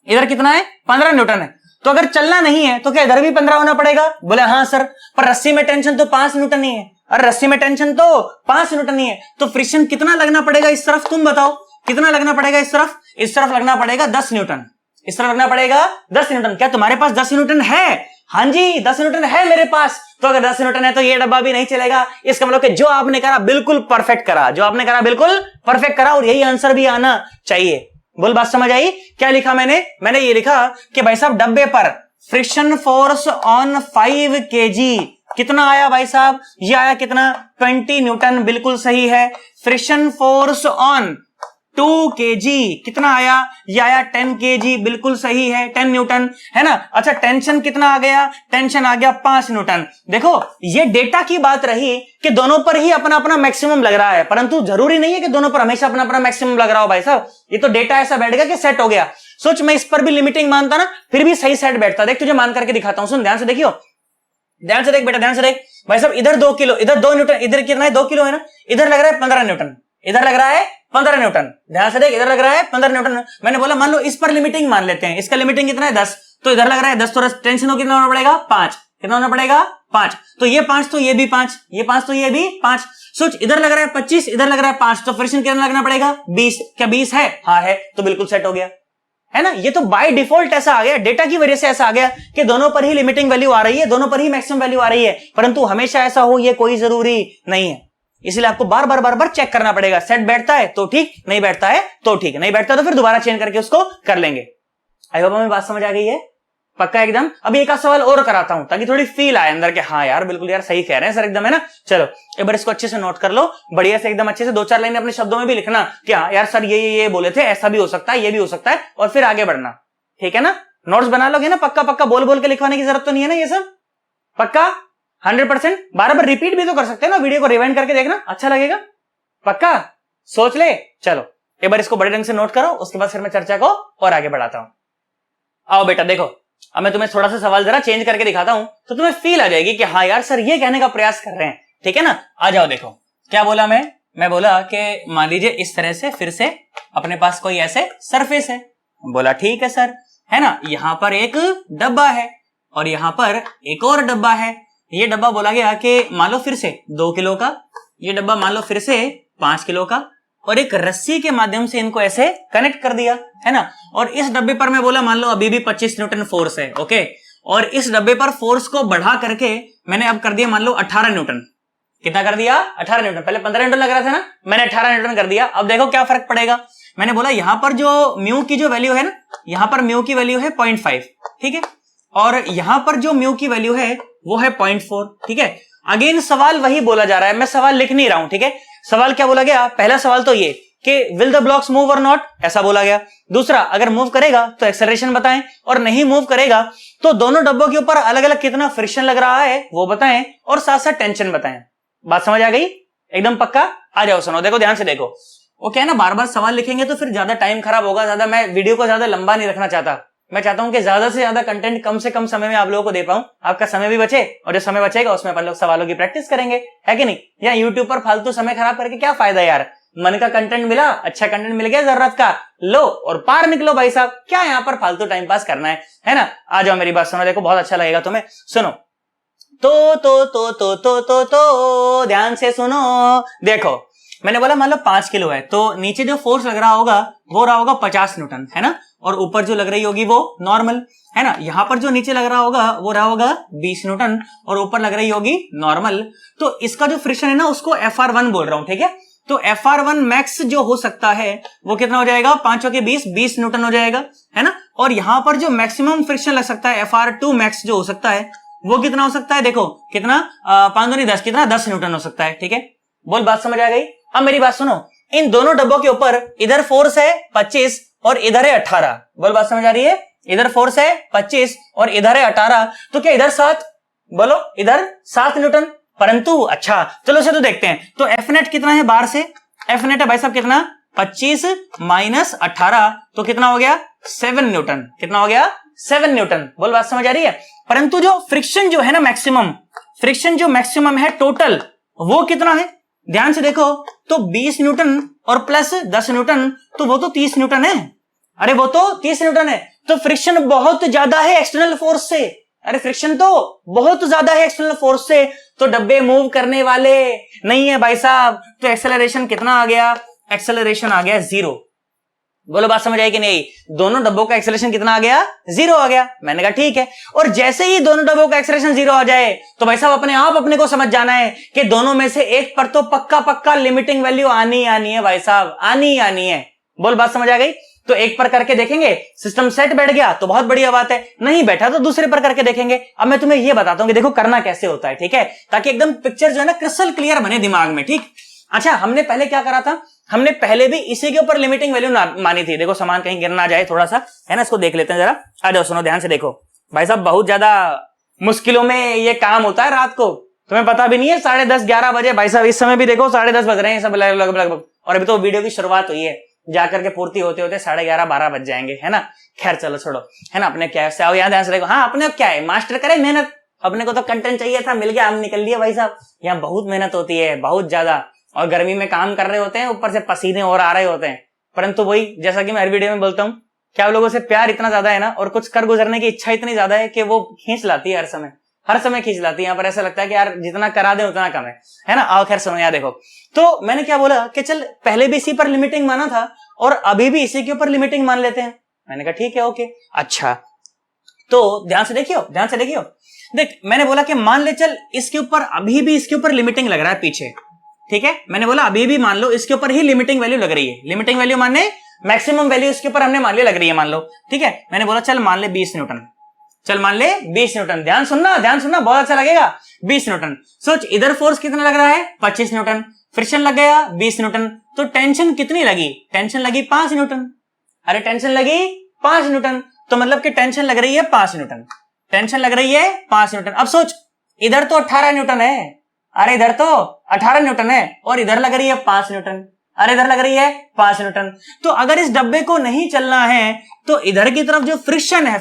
इधर कितना है? 15 न्यूटन है। तो अगर चलना नहीं है तो क्या इधर भी 15 होना पड़ेगा? बोले हाँ सर, पर रस्सी में टेंशन तो 5 न्यूटन ही है। अरे रस्सी में टेंशन तो 5 न्यूटन ही है, तो फ्रिक्शन कितना लगना पड़ेगा इस तरफ? तुम बताओ कितना लगना पड़ेगा इस तरफ? इस तरफ लगना पड़ेगा 10 न्यूटन, इस तरफ लगना पड़ेगा 10 न्यूटन। क्या तुम्हारे पास 10 न्यूटन है? हाँ जी 10 न्यूटन है मेरे पास। तो अगर 10 न्यूटन है तो ये डब्बा भी नहीं चलेगा। इसका मतलब कि जो आपने करा बिल्कुल परफेक्ट करा, जो आपने करा बिल्कुल परफेक्ट करा, और यही आंसर भी आना चाहिए। बोल बात समझ आई? क्या लिखा मैंने ये लिखा कि भाई साहब डब्बे पर फ्रिक्शन फोर्स ऑन 5 kg कितना आया भाई साहब? ये आया कितना? 20 न्यूटन, बिल्कुल सही है। फ्रिक्शन फोर्स ऑन 2 kg कितना आया? ये आया 10 kg, बिल्कुल सही है, 10 न्यूटन, है ना। अच्छा टेंशन कितना आ गया? टेंशन आ गया 5 न्यूटन। देखो ये डेटा की बात रही कि दोनों पर ही अपना अपना मैक्सिमम लग रहा है, परंतु जरूरी नहीं है कि दोनों पर हमेशा अपना अपना मैक्सिमम लग रहा हो भाई साहब। ये तो डेटा ऐसा बैठ गया कि सेट हो गया। सोच, मैं इस पर भी लिमिटिंग मानता ना, फिर भी सही सेट बैठता। देख तुझे मान करके दिखाता हूं, सुन ध्यान से देखियो, ध्यान से देख बेटा, ध्यान से देख भाई साहब। इधर 2 किलो, इधर 2 न्यूटन, इधर कितना है? 2 किलो है ना। इधर लग रहा है 15 न्यूटन, इधर लग रहा है 15 न्यूटन। ध्यान से देख, इधर लग रहा है 15 न्यूटन। मैंने बोला मान लो इस पर लिमिटिंग मान लेते हैं, इसका लिमिटिंग कितना है? 10, तो इधर लग रहा है 10, तो टेंशन हो कितना होना पड़ेगा? 5। कितना होना पड़ेगा? 5। तो ये 5 तो ये भी 5, ये 5 तो ये भी 5। सोच, इधर लग रहा है 25, इधर लग रहा है 5, तो फ्रिक्शन कितना लगना पड़ेगा? 20। क्या 20 है? हाँ है, तो बिल्कुल सेट हो गया, है ना। ये तो बाय डिफॉल्ट ऐसा आ गया, डेटा की वजह से ऐसा आ गया कि दोनों पर ही लिमिटिंग वैल्यू आ रही है, दोनों पर ही मैक्सिमम वैल्यू आ रही है, परंतु हमेशा ऐसा हो ये कोई जरूरी नहीं है। इसलिए आपको बार बार चेक करना पड़ेगा। सेट बैठता है तो ठीक, नहीं बैठता है तो ठीक, नहीं बैठता तो फिर दोबारा चेंज करके उसको कर लेंगे। आई होप हमें बात समझ आ गई है, पक्का एकदम। अभी एक आध सवाल और कराता हूं ताकि थोड़ी फील आए अंदर के, हाँ यार बिल्कुल यार सही कह रहे हैं सर एकदम, है ना। चलो एक बार इसको अच्छे से नोट कर लो, बढ़िया से एकदम अच्छे से 2-4 लाइन अपने शब्दों में भी लिखना कि हाँ यार सर ये बोले थे, ऐसा भी हो सकता है, ये भी हो सकता है, और फिर आगे बढ़ना, ठीक है ना। नोट्स बना लोगे ना, पक्का पक्का बोल बोल के लिखवाने की जरूरत तो नहीं है ना, ये सब पक्का 100%। बार बार रिपीट भी तो कर सकते हैं ना, वीडियो को रिवाइंड करके देखना, अच्छा लगेगा, पक्का सोच ले। चलो एक बार इसको बड़े ढंग से नोट करो, उसके बाद फिर मैं चर्चा को और आगे बढ़ाता हूं। आओ बेटा देखो, अब मैं तुम्हें थोड़ा सा सवाल जरा चेंज करके दिखाता हूं तो तुम्हें फील आ जाएगी कि हाँ यार सर ये कहने का प्रयास कर रहे हैं, ठीक है ना। आ जाओ देखो क्या बोला मैं बोला कि मान लीजिए इस तरह से फिर से अपने पास कोई ऐसे सरफेस है, बोला ठीक है सर, है ना। यहां पर एक डब्बा है और यहां पर एक और डब्बा है। ये डब्बा बोला गया कि मान लो फिर से 2 किलो का, ये डब्बा मान लो फिर से 5 किलो का, और एक रस्सी के माध्यम से इनको ऐसे कनेक्ट कर दिया, है ना। और इस डब्बे पर मैं बोला मान लो अभी भी 25 न्यूटन फोर्स है, ओके। और इस डब्बे पर फोर्स को बढ़ा करके मैंने अब कर दिया मान लो 18 न्यूटन। कितना कर दिया? 18 न्यूटन। पहले 15 न्यूटन लग रहा था ना, मैंने 18 न्यूटन कर दिया। अब देखो क्या फर्क पड़ेगा। मैंने बोला यहां पर जो म्यू की जो वैल्यू है ना, यहां पर म्यू की वैल्यू है 0.5, ठीक है, और यहां पर जो म्यू की वैल्यू है वो है 0.4, ठीक है। अगेन सवाल वही बोला जा रहा है, मैं सवाल लिख नहीं रहा हूं, ठीक है। सवाल क्या बोला गया? पहला सवाल तो ये कि विल द ब्लॉक्स मूव और नॉट, ऐसा बोला गया। दूसरा, अगर मूव करेगा तो एक्सेलरेशन बताएं, और नहीं मूव करेगा तो दोनों डब्बों के ऊपर अलग अलग कितना फ्रिक्शन लग रहा है वो बताएं, और साथ साथ टेंशन बताएं। बात समझ आ गई एकदम पक्का? आ जाओ सुनो, देखो ध्यान से देखो। वो क्या है ना, बार बार सवाल लिखेंगे तो फिर ज्यादा टाइम खराब होगा, ज्यादा मैं वीडियो को ज्यादा लंबा नहीं रखना चाहता। मैं चाहता हूं कि ज्यादा से ज्यादा कंटेंट कम से कम समय में आप लोगों को दे पाऊं, आपका समय भी बचे, और जो समय बचेगा उसमें अपन लोग सवालों की प्रैक्टिस करेंगे, है कि नहीं। या यूट्यूब पर फालतू समय खराब करके क्या फायदा यार। मन का कंटेंट मिला, अच्छा कंटेंट मिल गया जरूरत का, लो और पार निकलो भाई साहब, क्या यहाँ पर फालतू टाइम पास करना है ना। आ जाओ मेरी बात सुनो, देखो बहुत अच्छा लगेगा तुम्हें, सुनो। तो ध्यान से सुनो। देखो मैंने बोला मान लो 5 किलो है, तो नीचे जो फोर्स लग रहा होगा वो रहा होगा 50 न्यूटन, है ना, और ऊपर जो लग रही होगी वो नॉर्मल, है ना। यहां पर जो नीचे लग रहा होगा वो रहा होगा 20 न्यूटन और ऊपर लग रही होगी नॉर्मल। तो इसका जो फ्रिक्शन है ना उसको FR1 बोल रहा हूं, ठीक है। तो FR1 मैक्स जो हो सकता है वो कितना हो जाएगा? 5 के 20 न्यूटन हो जाएगा, है ना। और यहां पर जो मैक्सिमम फ्रिक्शन लग सकता है FR2 मैक्स जो हो सकता है वो कितना हो सकता है? देखो कितना, 5 दूनी 10, कितना 10 न्यूटन हो सकता है, ठीक है। बोल बात समझ आ गई? अब मेरी बात सुनो, इन दोनों डब्बों के ऊपर इधर फोर्स है 25 और इधर है 18। बोल बात समझ आ रही है? इधर फोर्स है 25 और इधर है 18, तो क्या इधर 7? बोलो इधर 7 न्यूटन। परंतु अच्छा चलो इसे तो देखते हैं। तो एफ नेट कितना है बाहर से? एफ नेट है भाई साहब कितना? 25 माइनस 18, तो कितना हो गया? 7 न्यूटन। कितना हो गया? 7 न्यूटन। बोल बात समझ आ रही है? परंतु जो फ्रिक्शन जो है ना मैक्सिमम, फ्रिक्शन जो मैक्सिमम है टोटल वो कितना है? ध्यान से देखो, तो 20 न्यूटन और प्लस 10 न्यूटन, तो वो तो 30 न्यूटन है। अरे वो तो 30 न्यूटन है, तो फ्रिक्शन बहुत ज्यादा है एक्सटर्नल फोर्स से। अरे फ्रिक्शन तो बहुत ज्यादा है एक्सटर्नल फोर्स से, तो डब्बे मूव करने वाले नहीं है भाई साहब। तो एक्सेलरेशन कितना आ गया? एक्सेलरेशन आ गया 0। बोलो बात समझ आई कि नहीं? दोनों डब्बों का एक्सेलरेशन कितना आ गया? 0 आ गया। मैंने कहा ठीक है। और जैसे ही दोनों डब्बों का एक्सेलरेशन 0 आ जाए तो भाई साहब अपने आप अपने को समझ जाना है कि दोनों में से एक पर तो पक्का पक्का लिमिटिंग वैल्यू आनी है भाई साहब, आनी है। बोल बात समझ आ गई? तो एक पर करके देखेंगे, सिस्टम सेट बैठ गया तो बहुत बढ़िया बात है, नहीं बैठा तो दूसरे पर करके देखेंगे। अब मैं तुम्हें यह बताता हूं कि देखो करना कैसे होता है, ठीक है, ताकि एकदम पिक्चर जो है ना क्रिस्टल क्लियर बने दिमाग में, ठीक। अच्छा हमने पहले क्या करा था? हमने पहले भी इसी के ऊपर लिमिटिंग वैल्यू मानी थी। देखो सामान कहीं गिर ना जाए थोड़ा सा, है ना, इसको देख लेते हैं जरा। आ जाओ सुनो ध्यान से देखो भाई साहब, बहुत ज्यादा मुश्किलों में ये काम होता है रात को, तुम्हें पता भी नहीं है। 10:30 11 बजे भाई साहब, इस समय भी देखो 10:30 बज रहे हैं सब लगभग, और अभी तो वीडियो की शुरुआत हुई है, जाकर के पूर्ति होते होते 11:30 12 बज जाएंगे, है ना। खैर चलो छोड़ो, है ना, अपने क्या से आओ यहाँ ध्यान से देखो। हाँ अपने क्या है, मास्टर करे मेहनत, अपने को तो कंटेंट चाहिए था, मिल गया, हम निकल लिए भाई साहब। यहाँ बहुत मेहनत होती है, बहुत ज्यादा, और गर्मी में काम कर रहे होते हैं, ऊपर से पसीने और आ रहे होते हैं। परंतु वही, जैसा कि मैं हर वीडियो में बोलता हूँ, क्या आप लोगों से प्यार इतना ज्यादा है ना, और कुछ कर गुजरने की इच्छा इतनी ज्यादा है कि वो खींच लाती है, हर समय खींच लाती है। यहाँ पर ऐसा लगता है कि यार जितना करा दे उतना कम है ना। आओ खैर सुनो, यहाँ देखो, तो मैंने क्या बोला कि चल पहले भी इसी पर लिमिटिंग माना था और अभी भी इसी के ऊपर लिमिटिंग मान लेते हैं। मैंने कहा ठीक है, ओके। अच्छा तो ध्यान से देखियो, देख मैंने बोला कि मान ले चल इसके ऊपर अभी भी इसके ऊपर लिमिटिंग लग रहा है पीछे, ठीक है, मैंने बोला अभी भी मान लो इसके ऊपर ही लिमिटिंग वैल्यू लग रही है, लिमिटिंग वैल्यू माने मैक्सिमम वैल्यू इसके ऊपर हमने मान लिया लग रही है, मान लो, ठीक है। मैंने बोला चल मान ले 20 न्यूटन, चल मान ले 20 न्यूटन। ध्यान सुनना बहुत अच्छा लगेगा। 20 न्यूटन, सोच इधर फोर्स कितना लग रहा है 25 न्यूटन, फ्रिक्शन लग गया 20 न्यूटन, तो टेंशन कितनी लगी, टेंशन लगी 5 न्यूटन। अरे टेंशन लगी 5 न्यूटन, तो मतलब कि टेंशन लग रही है 5 न्यूटन, टेंशन लग रही है 5 न्यूटन। अब सोच इधर तो 18 न्यूटन है, अरे इधर तो 18 न्यूटन है और इधर लग रही है 5 न्यूटन, अरे इधर लग रही है 5 न्यूटन। तो अगर इस डब्बे को नहीं चलना है तो इधर की तरफ जो फ्रिक्शन है,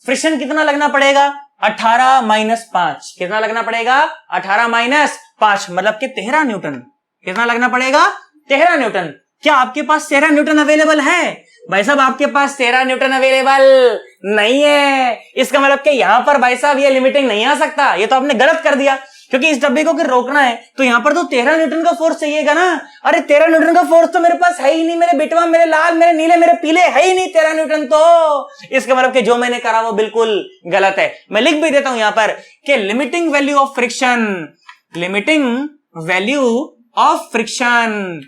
फ्रिक्शन कितना लगना पड़ेगा 18 माइनस 5, कितना लगना पड़ेगा 18 माइनस 5 मतलब कि 13 न्यूटन, कितना लगना पड़ेगा 13 न्यूटन। क्या आपके पास 13 न्यूटन अवेलेबल है? भाई साहब आपके पास 13 न्यूटन अवेलेबल नहीं है, इसका मतलब कि यहां पर भाई साहब ये लिमिटिंग नहीं आ सकता, ये तो आपने गलत कर दिया, क्योंकि इस डब्बे को अगर रोकना है तो यहां पर तो 13 न्यूटन का फोर्स चाहिएगा ना। अरे 13 न्यूटन का फोर्स तो मेरे पास है ही नहीं, मेरे बेटवा, मेरे लाल, मेरे नीले, मेरे पीले है ही नहीं 13 न्यूटन, तो इसका मतलब कि जो मैंने करा वो बिल्कुल गलत है। मैं लिख भी देता हूं यहां पर कि limiting value of friction, limiting value of friction,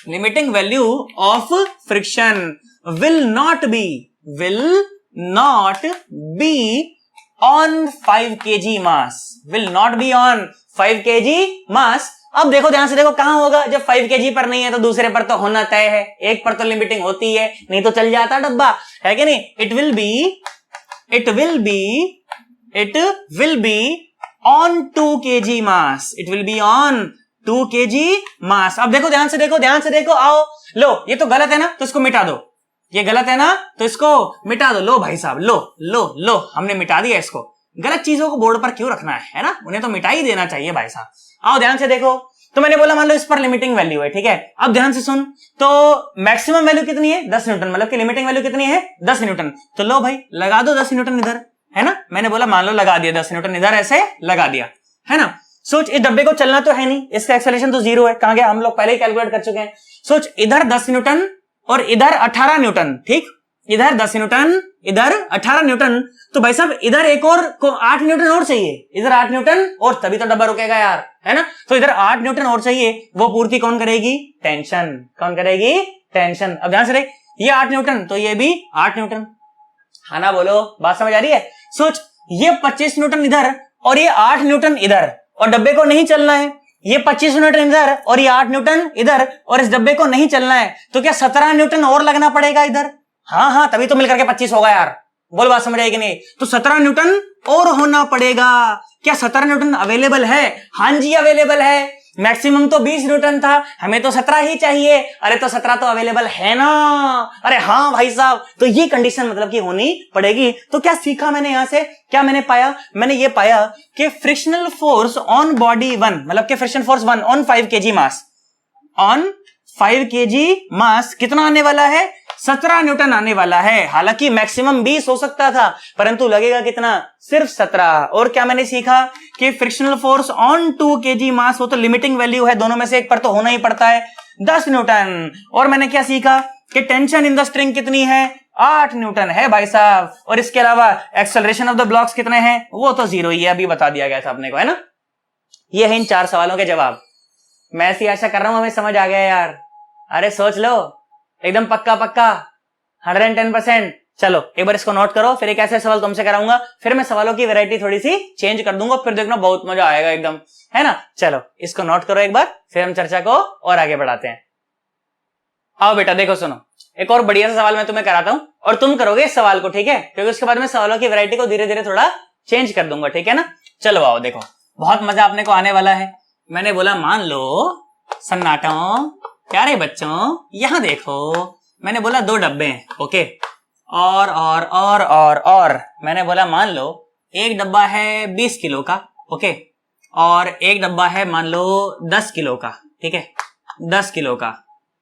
limiting value of friction will not be on 5 kg mass, will not be on 5 kg mass। अब देखो ध्यान से देखो कहां होगा, जब 5 kg पर नहीं है तो दूसरे पर तो होना तय है, एक पर तो लिमिटिंग होती है, नहीं तो चल जाता डब्बा, है कि नहीं। it will be on 2 kg mass, it will be on 2 kg mass। अब देखो ध्यान से देखो, आओ लो, ये तो गलत है ना तो इसको मिटा दो, ये गलत है ना तो इसको मिटा दो। लो भाई साहब, लो हमने मिटा दिया इसको। गलत चीजों को बोर्ड पर क्यों रखना है ना, उन्हें तो मिटा ही देना चाहिए भाई साहब। आओ ध्यान से देखो, तो मैंने बोला मान लो इस पर लिमिटिंग वैल्यू है, ठीक है। अब ध्यान से सुन, तो मैक्सिमम वैल्यू कितनी है 10 न्यूटन, मतलब कि लिमिटिंग वैल्यू कितनी है 10 न्यूटन। तो लो भाई लगा दो 10 न्यूटन इधर, है ना। मैंने बोला मान लो लगा दिया 10 न्यूटन इधर, ऐसे लगा दिया, है ना। सोच इस डब्बे को चलना तो है नहीं, इसका एक्सेलरेशन तो 0 है, कहां गया, हम लोग पहले ही कैलकुलेट कर चुके हैं। सोच इधर 10 न्यूटन और इधर 18 न्यूटन, ठीक, इधर 10 न्यूटन इधर 18 न्यूटन, तो भाई साहब इधर एक और 8 न्यूटन और चाहिए, इधर 8 न्यूटन और तभी तो डब्बा रुकेगा यार, है ना। तो इधर 8 न्यूटन और चाहिए, वो पूर्ति कौन करेगी, टेंशन, कौन करेगी, टेंशन। अब ध्यान से देख, ये 8 न्यूटन तो ये भी 8 न्यूटन, है ना, बोलो बात समझ आ रही है। सोच ये 25 न्यूटन इधर और ये 8 न्यूटन इधर, और डब्बे को नहीं चलना है, ये 25 न्यूटन इधर और ये 8 न्यूटन इधर, और इस डब्बे को नहीं चलना है, तो क्या 17 न्यूटन और लगना पड़ेगा इधर। हाँ तभी तो मिलकर के 25 होगा यार, बोल बात समझ आएगी नहीं। तो 17 न्यूटन और होना पड़ेगा। क्या 17 न्यूटन अवेलेबल है? हाँ जी अवेलेबल है। मैक्सिमम तो 20 न्यूटन था, हमें तो 17 ही चाहिए। अरे तो 17 तो अवेलेबल है ना। अरे हाँ भाई साहब, तो ये कंडीशन मतलब कि होनी पड़ेगी। तो क्या सीखा मैंने यहां से, क्या मैंने पाया, मैंने ये पाया कि फ्रिक्शनल फोर्स ऑन बॉडी 1, मतलब कि friction force 1 on 5 kg mass, on 5 kg मास कितना आने वाला है, 17 न्यूटन आने वाला है। हालांकि मैक्सिमम 20 हो सकता था, परंतु लगेगा कितना, सिर्फ 17। और क्या मैंने सीखा कि फ्रिक्शनल फोर्स ऑन 2 kg मास, वो तो लिमिटिंग वैल्यू है, दोनों में से एक पर तो होना ही पड़ता है, 10 न्यूटन। और मैंने क्या सीखा कि टेंशन इन द स्ट्रिंग कितनी है, 8 न्यूटन है भाई साहब। और इसके अलावा एक्सेलरेशन ऑफ द ब्लॉक्स कितने हैं, वो तो 0 ही है, अभी बता दिया गया था अपने को, है ना। ये है इन 4 सवालों के जवाब। मैं ऐसी आशा कर रहा हूं हमें समझ आ गया यार। अरे सोच लो, एकदम पक्का 110%। चलो एक बार इसको नोट करो, फिर एक ऐसे सवाल तुमसे कराऊंगा, फिर मैं सवालों की वैरायटी थोड़ी सी चेंज कर दूंगा, फिर देखना बहुत मजा आएगा एकदम, है ना। चलो इसको नोट करो एक बार, फिर हम चर्चा को और आगे बढ़ाते हैं। आओ बेटा देखो सुनो, एक और बढ़िया सा सवाल मैं तुम्हें कराता हूं और तुम करोगे इस सवाल को, ठीक है, क्योंकि उसके बाद मैं सवालों की वैरायटी को धीरे धीरे थोड़ा चेंज कर दूंगा, ठीक है ना। चलो आओ देखो, बहुत मजा अपने को आने वाला है। मैंने बोला मान लो सन्नाटों, प्यारे बच्चों यहां देखो, मैंने बोला 2 डब्बे हैं, ओके, और मैंने बोला मान लो एक डब्बा है 20 किलो का, ओके, और एक डब्बा है मान लो 10 किलो का, ठीक है, 10 किलो का।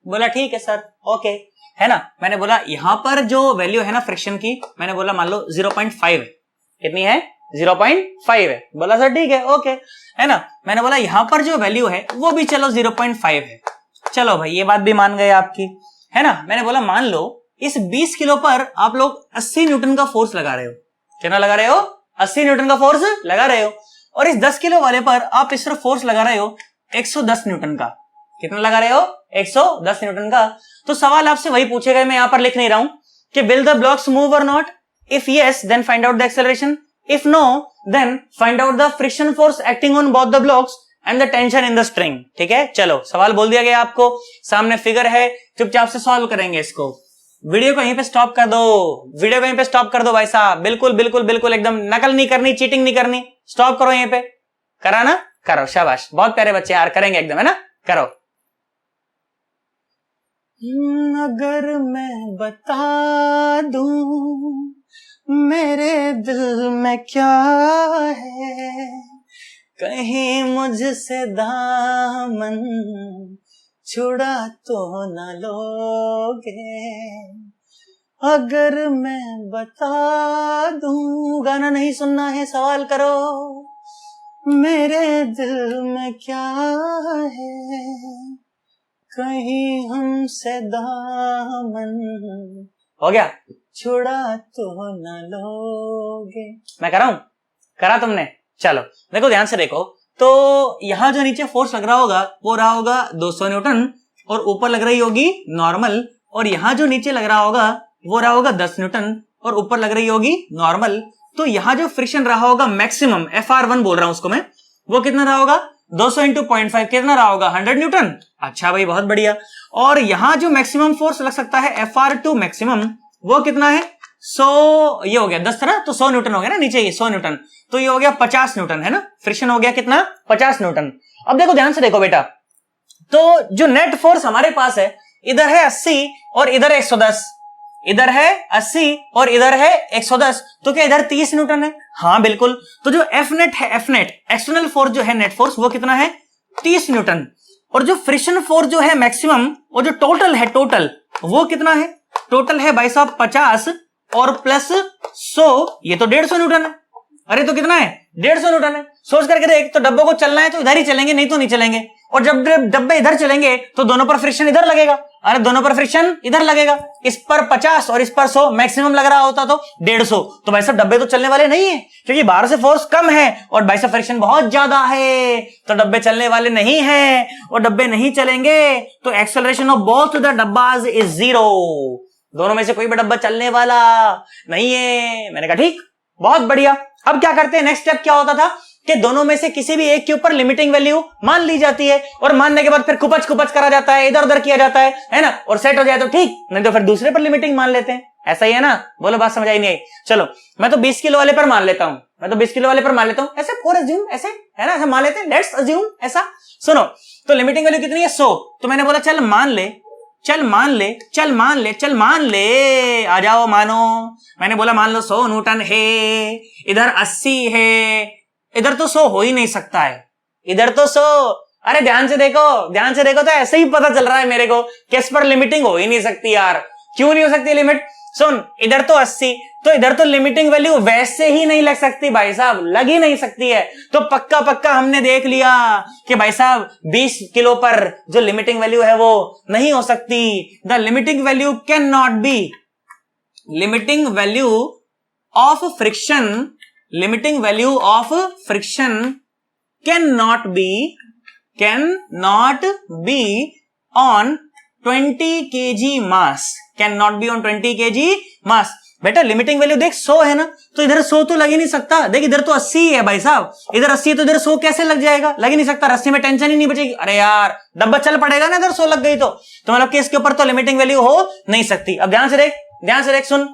बोला ठीक है सर, ओके, है ना। मैंने बोला यहां पर जो वैल्यू है ना फ्रिक्शन की, मैंने बोला मान लो 0.5 है, कितनी है, 0.5 है। बोला सर ठीक है, ओके, है ना। मैंने बोला यहां पर जो वैल्यू है वो भी चलो 0.5 है। चलो भाई ये बात भी मान गए आपकी, है ना। मैंने बोला मान लो इस 20 किलो पर आप लोग 80 न्यूटन का फोर्स लगा रहे हो, कितना लगा रहे हो, 80 न्यूटन का फोर्स लगा रहे हो, और इस 10 किलो वाले पर आप इस तरह फोर्स लगा रहे हो 110 न्यूटन का। कितना लगा रहे हो? 110 न्यूटन का। तो सवाल आपसे वही पूछेगा, मैं यहां पर लिख नहीं रहा हूं कि विल द ब्लॉक्स मूव और not, if yes then find out the acceleration, if no then find out the friction force acting on both the blocks and the tension in the string. ठीक है, चलो सवाल बोल दिया गया आपको, सामने फिगर है, चुपचाप से सॉल्व करेंगे इसको। वीडियो को यहीं पे स्टॉप कर दो, वीडियो को यहीं पे स्टॉप कर दो भाई साहब, बिल्कुल बिल्कुल बिल्कुल एकदम नकल नहीं करनी, चीटिंग नहीं करनी, स्टॉप करो यहीं पे। करा ना? करो, शाबाश, बहुत प्यारे बच्चे यार, करेंगे एकदम, है ना? करो। अगर मैं बता दूं मेरे दिल में क्या है, कहीं मुझसे दामन छुड़ा तो न लोगे। अगर मैं बता दूं, गाना नहीं सुनना है, सवाल करो, मेरे दिल में क्या है, कहीं हमसे दामन हो गया छुड़ा तो न लोगे। मैं कर रहा हूं, करा तुमने? चलो देखो, ध्यान से देखो, तो यहां जो नीचे फोर्स लग रहा होगा वो रहा होगा 200 न्यूटन, और ऊपर लग रही होगी नॉर्मल, और यहां जो नीचे लग रहा होगा वो रहा होगा 10 न्यूटन, और ऊपर लग रही होगी नॉर्मल। तो यहां जो फ्रिक्शन रहा होगा मैक्सिमम, FR1 बोल रहा हूं उसको मैं, वो कितना रहा होगा? 200 इंटू 0.5 कितना रहा होगा? 100 न्यूटन। अच्छा भाई, बहुत बढ़िया। और यहां जो मैक्सिमम फोर्स लग सकता है FR2 मैक्सिमम, वो कितना है? 100, ये हो गया 10 था ना, तो 100 न्यूटन हो गया ना, नीचे ये 100 न्यूटन, तो ये हो गया 50 न्यूटन, है ना? फ्रिक्शन हो गया कितना? 50 न्यूटन। अब देखो, ध्यान से देखो बेटा, तो जो नेट फोर्स हमारे पास है, इधर है 80 और इधर है 110, इधर है 80 और इधर है 110, तो क्या इधर 30 न्यूटन है? हाँ बिल्कुल। तो जो एफ नेट है, एफ नेट एक्सटर्नल फोर्स जो है, नेट फोर्स, वो कितना है? 30 न्यूटन। और जो फ्रिक्शन फोर्स जो है मैक्सिमम, और जो टोटल है, टोटल वो कितना है? टोटल है भाई साहब 50 और प्लस 100, ये तो 150 न्यूटन है। अरे तो कितना है? 150 न्यूटन है। सोच करके देख, तो डब्बों को चलना है तो इधर ही चलेंगे, नहीं तो नहीं चलेंगे, और जब डब्बे इधर चलेंगे तो दोनों पर फ्रिक्शन इधर लगेगा, अरे दोनों पर फ्रिक्शन इधर लगेगा। इस पर 50 और इस पर 100 मैक्सिमम लग रहा होता तो 150, तो भाई साहब डब्बे तो चलने वाले नहीं है, क्योंकि बाहर से फोर्स कम है और भाई साहब फ्रिक्शन बहुत ज्यादा है, तो डब्बे चलने वाले नहीं है, और डब्बे नहीं चलेंगे तो एक्सेलरेशन ऑफ बोथ द डब्बाज इज 0। दोनों में से कोई भी डब्बा चलने वाला नहीं है। मैंने कहा ठीक, बहुत बढ़िया। अब क्या करते हैं, नेक्स्ट स्टेप क्या होता था कि दोनों में से किसी भी एक के ऊपर लिमिटिंग वैल्यू मान ली जाती है, और मानने के बाद फिर कुपच कुपच करा जाता है, इधर उधर किया जाता है ना, और सेट हो जाए तो ठीक, नहीं तो फिर दूसरे पर लिमिटिंग मान लेते हैं। ऐसा ही है ना? बोलो, बात समझ आई नहीं आई? चलो, मैं तो 20 किलो वाले पर मान लेता हूं, मैं तो 20 किलो वाले पर मान लेता हूं, ऐसे फॉर अज्यूम, ऐसे है ना, ऐसा मान लेते हैं, लेट्स अज्यूम ऐसा। सुनो, तो लिमिटिंग वैल्यू कितनी है? 100। तो मैंने बोला चल मान ले, चल मान ले, चल मान ले, चल मान ले, आ जाओ मानो। मैंने बोला मान लो 100 न्यूटन है, इधर 80 है, इधर तो 100 हो ही नहीं सकता है, इधर तो 100। अरे ध्यान से देखो, ध्यान से देखो, तो ऐसे ही पता चल रहा है मेरे को कि इस पर लिमिटिंग हो ही नहीं सकती यार। क्यों नहीं हो सकती लिमिट? सुन, इधर तो 80, तो इधर तो लिमिटिंग वैल्यू वैसे ही नहीं लग सकती भाई साहब, लग ही नहीं सकती है। तो पक्का पक्का हमने देख लिया कि भाई साहब 20 किलो पर जो लिमिटिंग वैल्यू है वो नहीं हो सकती। The limiting value can not be, limiting value of friction, limiting value of friction can not be on 20 kg mass, can not be on 20 kg मास। बेटा लिमिटिंग वैल्यू देख 100 है ना, तो इधर 100 तो लग ही नहीं सकता। देख इधर तो 80 है भाई साहब, इधर 80 है तो इधर 100 कैसे लग जाएगा? लग ही नहीं सकता, रस्सी में टेंशन ही नहीं बचेगी। अरे यार डब्बा चल पड़ेगा ना, इधर 100 लग गई तो मतलब कि इसके ऊपर तो लिमिटिंग वैल्यू हो नहीं सकती। अब ध्यान से देख, ध्यान से देख, सुन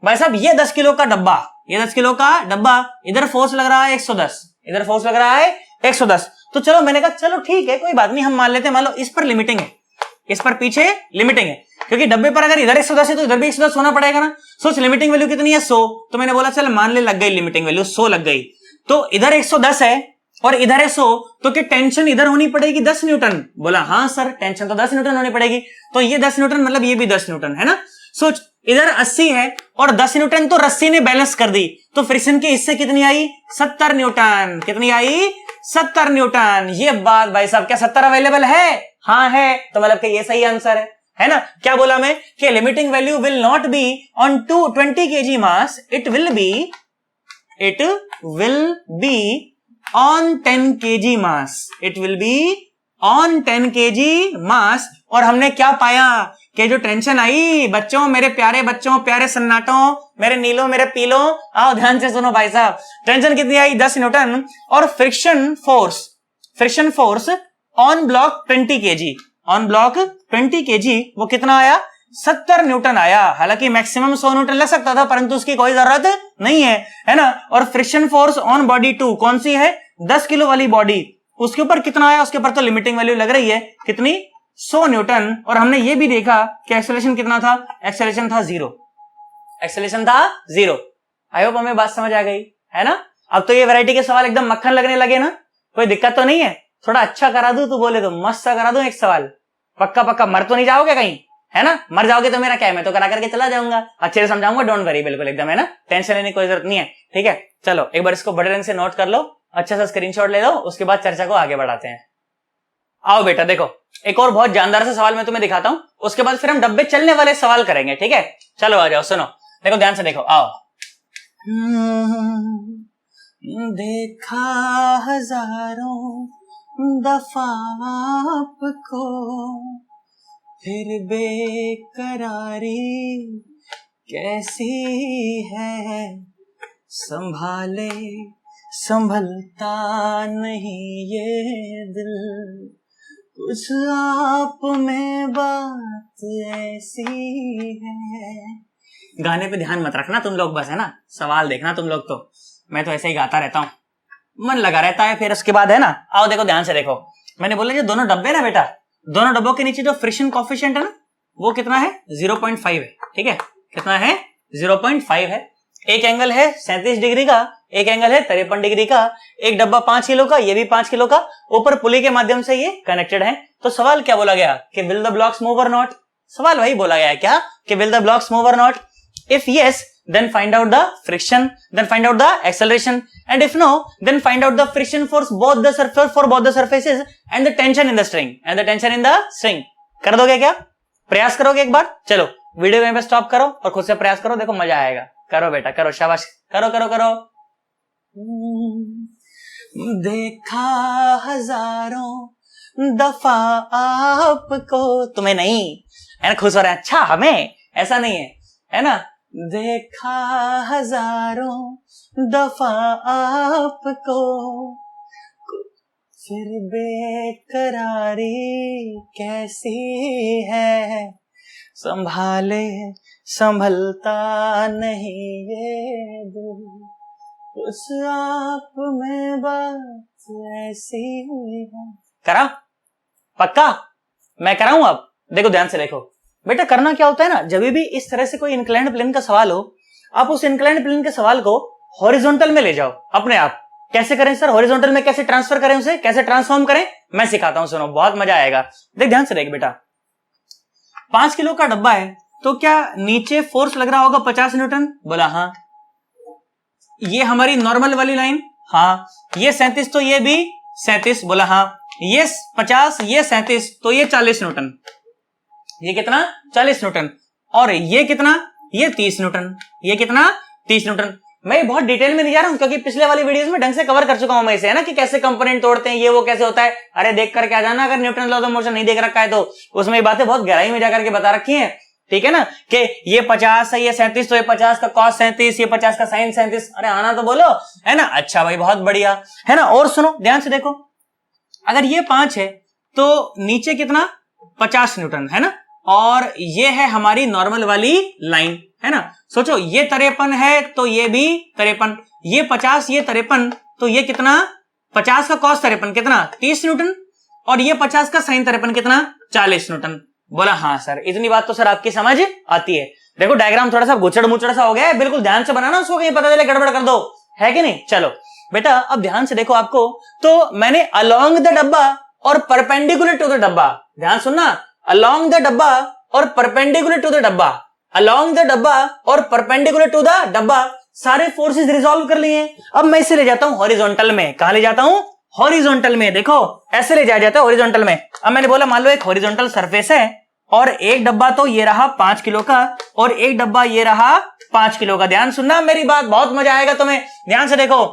भाई साहब, ये 10 किलो का डब्बा, ये 10 किलो का डब्बा, इधर फोर्स लग रहा है 110, इधर फोर्स लग रहा है 110। तो चलो मैंने कहा चलो ठीक है, कोई बात नहीं, हम मान लेते हैं, मान लो इस पर लिमिटिंग है, इस पर पीछे लिमिटिंग है, क्योंकि डब्बे पर अगर इधर 110 है तो इधर भी 110 होना पड़ेगा ना। सोच लिमिटिंग वैल्यू कितनी है? 100। तो मैंने बोला चल मान ले लग गई लिमिटिंग वैल्यू, 100 लग गई। तो इधर 110 है और इधर है 100, तो क्या टेंशन इधर होनी पड़ेगी 10 न्यूटन? बोला हाँ सर, टेंशन तो 10 न्यूटन होनी पड़ेगी। तो ये 10 न्यूटन मतलब ये भी 10 न्यूटन है ना। सोच इधर 80 है और 10 न्यूटन तो रस्सी ने बैलेंस कर दी, तो फ्रिक्शन की इससे कितनी आई? 70 न्यूटन। कितनी आई? 70 न्यूटन। ये बात भाई साहब, क्या 70 अवेलेबल है? हाँ है, तो मतलब कि ये सही आंसर है ना। क्या बोला मैं कि limiting value will not be on 20 kg mass, it will be on 10 kg mass, it will be on 10 kg मास, और हमने क्या पाया कि जो टेंशन आई बच्चों, मेरे प्यारे बच्चों, प्यारे सन्नाटों, मेरे नीलों, मेरे पीलों, आओ ध्यान से सुनो भाई साहब, टेंशन कितनी आई 10 न्यूटन, और friction force on block 20 kg, on block 20 kg वो कितना आया 70 न्यूटन आया। हालांकि मैक्सिमम 100 न्यूटन लग सकता था, परंतु उसकी कोई जरूरत नहीं है ना। और फ्रिक्शन फोर्स ऑन बॉडी 2 कौन सी है 10 किलो वाली बॉडी, उसके ऊपर कितना आया, उसके ऊपर तो लिमिटिंग वैल्यू लग रही है कितनी 100 न्यूटन। और हमने ये भी देखा कि एक्सेलरेशन कितना था, एक्सेलरेशन था 0, एक्सेलरेशन था 0। आई होप हमें बात समझ आ गई है ना। अब तो ये वैरायटी के सवाल एकदम मक्खन लगने लगे ना, कोई दिक्कत तो नहीं है। थोड़ा अच्छा करा दूं तो बोले तो मस्त सा करा दूं एक सवाल, पक्का मर तो नहीं जाओगे कहीं, है ना। मर जाओगे तो मेरा क्या है, मैं तो करा करके चला जाऊंगा, अच्छे से समझाऊंगा, डोंट वरी, बिल्कुल एकदम, है ना, टेंशन लेने की कोई जरूरत नहीं है। ठीक है, चलो एक बार इसको बड़े रंग से नोट कर लो, अच्छा सा स्क्रीनशॉट ले लो, उसके बाद चर्चा को आगे बढ़ाते हैं। आओ बेटा देखो, एक और बहुत जानदार सा सवाल मैं तुम्हें दिखाता हूं, उसके बाद फिर हम डब्बे चलने वाले सवाल करेंगे। ठीक है, चलो आ जाओ, सुनो, देखो ध्यान से देखो, आओ। देखा हजारों दफा आपको, फिर बेकरारी कैसी है, संभाले संभलता नहीं ये दिल, कुछ आप में बात ऐसी है। गाने पे ध्यान मत रखना तुम लोग बस, है ना, सवाल देखना तुम लोग, तो मैं तो ऐसे ही गाता रहता हूं, मन लगा रहता है। फिर उसके बाद है ना, आओ देखो ध्यान से देखो, मैंने बोला जो दोनों डब्बे ना बेटा, दोनों डब्बों के नीचे जो फ्रिक्शन कोएफिशिएंट है ना वो कितना है 0.5 है। ठीक है, कितना है 0.5 है। एक एंगल है 37 डिग्री का, एक एंगल है 53 डिग्री का, एक डब्बा 5 किलो का, ये भी 5 किलो का, ऊपर पुली के माध्यम से ये कनेक्टेड है। तो सवाल क्या बोला गया कि विल द ब्लॉक्स मूव और नॉट, सवाल वही बोला गया है क्या कि विल द ब्लॉक्स मूव और not, if yes then find out the friction, then find out the acceleration, and if no then find out the friction force both the surface for both the surfaces and the tension in the string and the tension in the string। कर दोगे क्या, प्रयास करोगे एक बार, चलो video में stop करो और खुद से प्रयास करो, देखो मजा आएगा, करो बेटा करो, शाबाश, करो करो करो। देखा हजारों दफा आपको, तुम्हें नहीं है ना, खुश हो रहे हैं, अच्छा हमें, ऐसा नहीं है ना, देखा हजारों दफा आपको, फिर बेकरारी कैसी है, संभाले संभलता नहीं ये दिल, कुछ आप में बात ऐसी है। करा पक्का, मैं कराऊं अब, देखो ध्यान से देखो बेटा, करना क्या होता है ना, जब भी इस तरह से कोई इंक्लाइंड प्लेन का सवाल हो, आप उस इंक्लाइंड प्लेन के सवाल को हॉरिजॉन्टल में ले जाओ अपने आप। कैसे करें सर, हॉरिजॉन्टल में कैसे ट्रांसफर करें, उसे कैसे ट्रांसफॉर्म करें, मैं सिखाता हूं, सुनो बहुत मजा आएगा। देख ध्यान से देख बेटा, 5 किलो का डब्बा है, तो क्या नीचे फोर्स लग रहा होगा 50 न्यूटन, बोला हाँ। ये हमारी नॉर्मल वाली लाइन, हाँ। ये 37 तो ये भी 37, बोला हाँ। ये 50, ये 37 तो ये 40 न्यूटन, ये कितना 40 न्यूटन, और ये कितना, ये 30 न्यूटन, ये कितना 30 न्यूटन। मैं बहुत डिटेल में नहीं जा रहा हूं क्योंकि पिछले वाली वीडियोस में ढंग से कवर कर चुका हूं मैं इसे, है ना, कि कैसे कंपोनेंट तोड़ते हैं, ये वो कैसे होता है, अरे देख कर क्या जाना, अगर न्यूटन लॉ ऑफ मोशन नहीं देख रखा है तो उसमें ये बातें बहुत गहराई में जाकर के बता रखी है। ठीक है ना, कि ये 50 है, ये 37, तो ये 50 का cos 37, ये 50 का sin 37, अरे आना तो बोलो, है ना, अच्छा भाई बहुत बढ़िया, है ना। और सुनो ध्यान से देखो, अगर ये 5 है तो नीचे कितना 50 न्यूटन, है ना, और ये है हमारी नॉर्मल वाली लाइन, है ना। सोचो ये 53 है तो ये भी 53, ये 50, ये 53, तो ये कितना 50 का cos 53 कितना 30 न्यूटन, और ये 50 का sin 53 कितना 40 न्यूटन। बोला हाँ सर, इतनी बात तो सर आपकी समझ आती है। देखो डायग्राम थोड़ा सा गुचड़ मुचड़ सा हो गया है, बिल्कुल ध्यान से बनाना, उसको कहीं पता चले गड़बड़ कर दो, है कि नहीं। चलो बेटा अब ध्यान से देखो, आपको तो मैंने अलोंग द डब्बा और परपेंडिकुलर टू द डब्बा, ध्यान सुनना, अलोंग द डब्बा और परपेंडिकुलर टू द डब्बा, अलोंग द डब्बा और परपेंडिकुलर टू द डब्बा, सारे फोर्सेस रिजॉल्व कर लिए। अब मैं इसे ले जाता हूं हॉरिजॉन्टल में, कहां ले जाता हूं, हॉरिजॉन्टल में। देखो ऐसे ले जाया जाता है हॉरिजॉन्टल में। अब मैंने बोला मान लो एक हॉरिजॉन्टल सरफेस है और एक डब्बा तो ये रहा 5 किलो का और एक डब्बा ये रहा 5 किलो का। ध्यान सुनना मेरी बात, बहुत मजा आएगा तुम्हें, ध्यान से देखो।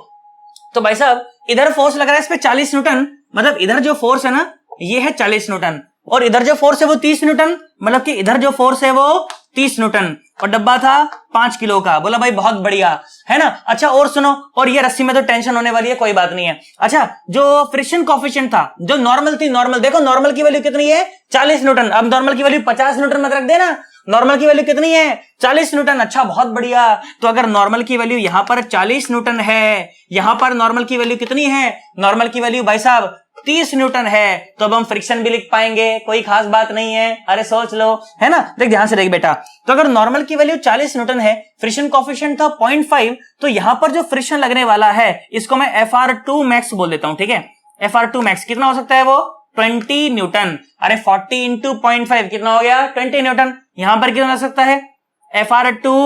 तो भाई साहब इधर फोर्स लग रहा है इस पे 40 न्यूटन, मतलब इधर जो फोर्स है ना ये है 40 न्यूटन और इधर जो फोर्स है वो 30 न्यूटन, मतलब कि इधर जो फोर्स है वो 30 न्यूटन और डब्बा था 5 किलो का। बोला भाई बहुत बढ़िया है ना। अच्छा और सुनो, और ये रस्सी में तो टेंशन होने वाली है, कोई बात नहीं है। अच्छा जो फ्रिक्शन कोफिशिएंट था, जो नॉर्मल थी, नॉर्मल देखो नॉर्मल की वैल्यू कितनी है 40 न्यूटन। अब नॉर्मल की वैल्यू 50 न्यूटन मत रख देना, नॉर्मल की वैल्यू कितनी है 40 न्यूटन। अच्छा बहुत बढ़िया, तो अगर नॉर्मल की वैल्यू यहां पर 40 न्यूटन है, यहां पर नॉर्मल की वैल्यू कितनी है, नॉर्मल की वैल्यू भाई साहब 30 न्यूटन है, तो अब हम फ्रिक्शन भी लिख पाएंगे, कोई खास बात नहीं है। अरे सोच लो, है ना। देख ध्यान से देख बेटा, तो अगर नॉर्मल की वैल्यू 40 न्यूटन है, फ्रिक्शन कोएफिशिएंट था 0.5, तो यहां पर जो फ्रिक्शन लगने वाला है इसको मैं FR2 मैक्स बोल देता हूं, ठीक है। FR2 मैक्स कितना हो सकता है वो 20 न्यूटन। अरे 40 इंटू 0.5 कितना हो गया 20 न्यूटन। यहां पर कितना लग सकता है FR2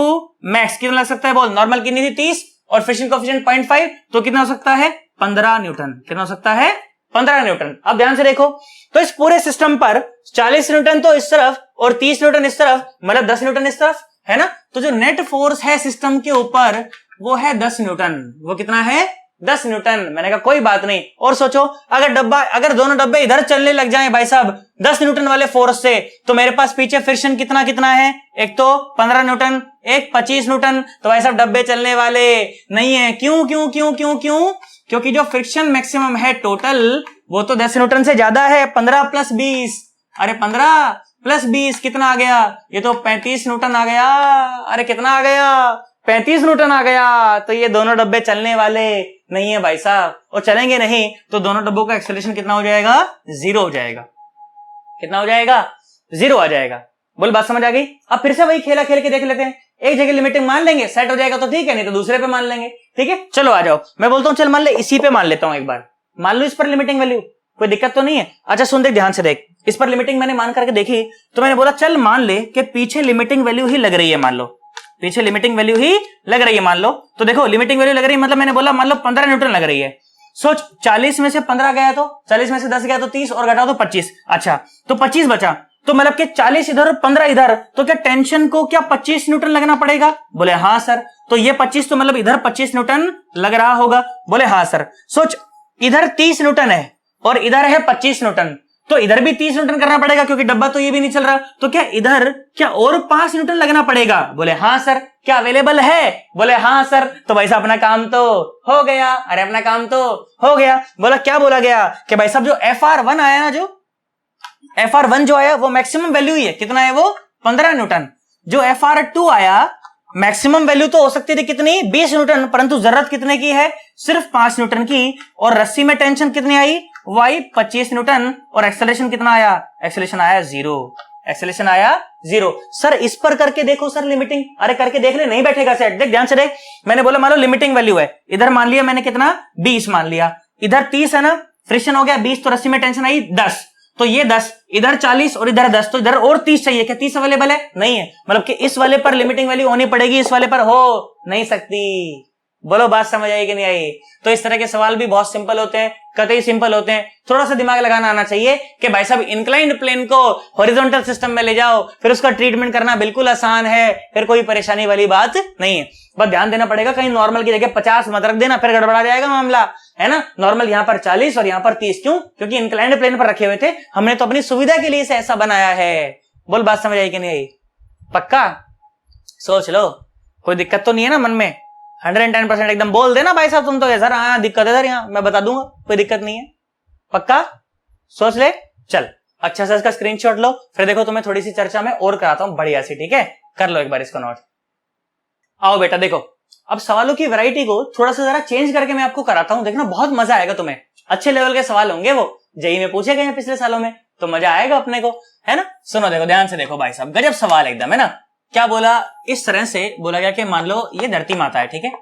मैक्स कितना लग सकता है बोल, नॉर्मल कितनी थी 30 और फ्रिक्शन कोएफिशिएंट 0.5, तो कितना हो सकता है 15 न्यूटन। कितना हो सकता है 15 न्यूटन। अब ध्यान से देखो, तो इस पूरे सिस्टम पर 40 न्यूटन तो इस तरफ और 30 न्यूटन इस तरफ, मतलब 10 न्यूटन इस तरफ, है ना। तो जो नेट फोर्स है सिस्टम के ऊपर वो है 10 न्यूटन। वो कितना है 10 न्यूटन। मैंने कहा कोई बात नहीं। और सोचो अगर दोनों डब्बे इधर चलने लग जाएं भाई साहब 10 न्यूटन वाले फोर्स से, तो मेरे पास पीछे फ्रिक्शन कितना कितना है, एक तो 15 न्यूटन, एक 25 न्यूटन। तो भाई साहब डब्बे चलने वाले नहीं है। क्यों क्यों क्यों क्यों क्यों? क्योंकि जो फ्रिक्शन मैक्सिमम है टोटल वो तो 10 न्यूटन से ज्यादा है। 15 प्लस 20, अरे 15 प्लस 20 कितना आ गया, ये तो 35 न्यूटन आ गया। अरे कितना आ गया 35 न्यूटन आ गया। तो ये दोनों डब्बे चलने वाले नहीं है भाई साहब, और चलेंगे नहीं तो दोनों डब्बों का एक्सेलरेशन कितना हो जाएगा 0 हो जाएगा। कितना हो जाएगा 0 आ जाएगा। बोल बात समझ आ गई। अब फिर से वही खेला खेल के देख लेते हैं। एक जगह लिमिटिंग मान लेंगे, सेट हो जाएगा तो ठीक है, नहीं तो दूसरे पे मान लेंगे। ठीक है चलो आ जाओ, मैं बोलता हूं चल मान ले इसी पे मान लेता हूं एक बार। मान लो इस पर लिमिटिंग वैल्यू, कोई दिक्कत तो नहीं है। अच्छा सुन देख ध्यान से देख, इस पर लिमिटिंग मैंने मान करके देखी, तो मैंने बोला चल मान ले कि पीछे लिमिटिंग वैल्यू ही लग रही है, मान लो पीछे लिमिटिंग वैल्यू ही लग रही है मान लो। तो देखो लिमिटिंग वैल्यू लग रही है, मतलब मैंने बोला मान लो 15 न्यूटन लग रही है। सोच 40 में से 15 गया तो 40 में से 10 गया तो 30 और घटाओ तो 25। अच्छा तो 25 बचा, तो मतलब कि 40 इधर और 15 इधर, तो क्या टेंशन को क्या 25 न्यूटन लगना पड़ेगा? बोले हाँ सर। तो ये 25 तो मतलब इधर 25 न्यूटन लग रहा होगा? बोले हाँ सर। सोच इधर 30 न्यूटन है और इधर है 25 न्यूटन, तो इधर भी 30 न्यूटन करना पड़ेगा क्योंकि डब्बा तो ये भी नहीं चल रहा। तो क्या इधर क्या और 5 न्यूटन लगना पड़ेगा? बोले हाँ सर। क्या अवेलेबल है? बोले हाँ सर। तो भाई साहब अपना काम तो हो गया। अरे अपना काम तो हो गया। बोला क्या बोला गया कि भाई साहब जो FR1 आया ना, जो FR1 जो आया वो मैक्सिमम वैल्यू ही है, कितना है वो 15 न्यूटन। जो FR2 आया मैक्सिमम वैल्यू तो हो सकती थी कितनी 20 न्यूटन, परंतु जरूरत कितने की है सिर्फ 5 न्यूटन की। और रस्सी में टेंशन कितनी आई वाई 25 न्यूटन, और एक्सेलरेशन कितना आया, एक्सेलरेशन आया 0। एक्सेलरेशन आया 0। सर इस पर करके देखो सर लिमिटिंग। अरे करके देख ले, नहीं बैठेगा सेट। देख ध्यान से देख, मैंने बोला मान लो लिमिटिंग वैल्यू है, इधर मान लिया मैंने कितना 20 मान लिया, इधर 30 है ना, फ्रिक्शन हो गया 20, तो रस्सी में टेंशन आई 10, तो ये 10, इधर 40 और इधर 10, तो इधर और 30 चाहिए। क्या 30 अवेलेबल है? नहीं है, मतलब कि इस वाले पर लिमिटिंग वैल्यू होनी पड़ेगी, इस वाले पर हो नहीं सकती। बोलो बात समझ आई कि नहीं आई? तो इस तरह के सवाल भी बहुत सिंपल होते हैं, कतई सिंपल होते हैं। थोड़ा सा दिमाग लगाना आना चाहिए कि भाई साहब इंक्लाइंड प्लेन को हॉरिजॉन्टल सिस्टम में ले जाओ, फिर उसका ट्रीटमेंट करना बिल्कुल आसान है, फिर कोई परेशानी वाली बात नहीं है। बस ध्यान देना पड़ेगा कहीं नॉर्मल की जगह 50 मत रख देना, फिर गड़बड़ा जाएगा मामला, है ना। नॉर्मल यहां पर 40 और यहां पर 30, क्यों? क्योंकि इंक्लाइंड प्लेन पर रखे हुए थे, हमने तो अपनी सुविधा के लिए इसे ऐसा बनाया है। बोल बात समझ आई कि नहीं आई? पक्का सोच लो, कोई दिक्कत तो नहीं है ना मन में? 110% एकदम बोल देना भाई साहब तुम तो सर हाँ दिक्कत है सर, यहाँ मैं बता दूंगा, कोई दिक्कत नहीं है। पक्का सोच ले। चल अच्छा सा इसका स्क्रीनशॉट लो, फिर देखो तुम्हें थोड़ी सी चर्चा में और कराता हूं बढ़िया सी, ठीक है? कर लो एक बार इसको नोट। आओ बेटा देखो, अब सवालों की वैरायटी को थोड़ा सा जरा चेंज करके मैं आपको कराता हूं, देखना बहुत मजा आएगा तुम्हें। अच्छे लेवल के सवाल होंगे, वो जेईई में पूछे गए हैं पिछले सालों में, तो मजा आएगा अपने को, है ना। सुनो देखो ध्यान से देखो भाई साहब, गजब सवाल एकदम, है ना। क्या बोला, इस तरह से बोला गया कि मान लो ये धरती माता है, ठीक है।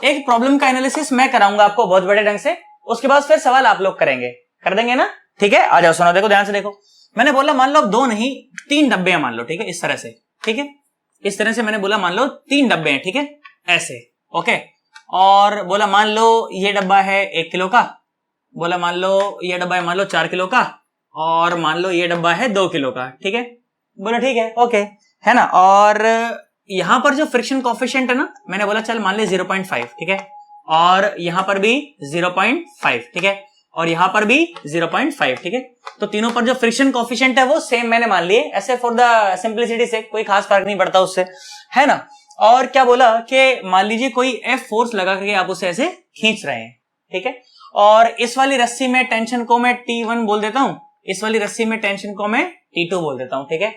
एक प्रॉब्लम का एनालिसिस मैं कराऊंगा आपको बहुत बड़े ढंग से, उसके बाद फिर सवाल आप लोग करेंगे, कर देंगे ना, ठीक है। आ जाओ सुनो देखो ध्यान से देखो, मैंने बोला मान लो अब 2 नहीं 3 डब्बे हैं मान लो, ठीक है, इस तरह से, ठीक है। इस तरह से मैंने बोला मान लो 3 डब्बे हैं, ठीक है, ऐसे, ओके। और बोला मान लो ये डब्बा है 1 किलो का, बोला मान लो ये डब्बा है मान लो 4 किलो का, और मान लो ये डब्बा है 2 किलो का, ठीक है। बोला ठीक है, ओके, है ना। और यहां पर जो फ्रिक्शन कोएफिशिएंट है ना, मैंने बोला चल मान ले 0.5, ठीक है, और यहां पर भी 0.5, ठीक है। और यहां पर भी 0.5, ठीक है। तो तीनों पर जो फ्रिक्शन कोफिशिएंट है वो सेम मैंने मान लिए, ऐसे फॉर द सिंप्लिसिटी से, कोई खास फर्क नहीं पड़ता उससे, है ना। और क्या बोला कि मान लीजिए कोई F फोर्स लगा करके आप उसे ऐसे खींच रहे हैं, ठीक है। और इस वाली रस्सी में टेंशन को मैं T1 बोल देता हूं, इस वाली रस्सी में टेंशन को मैं T2 बोल देता हूं, ठीक है।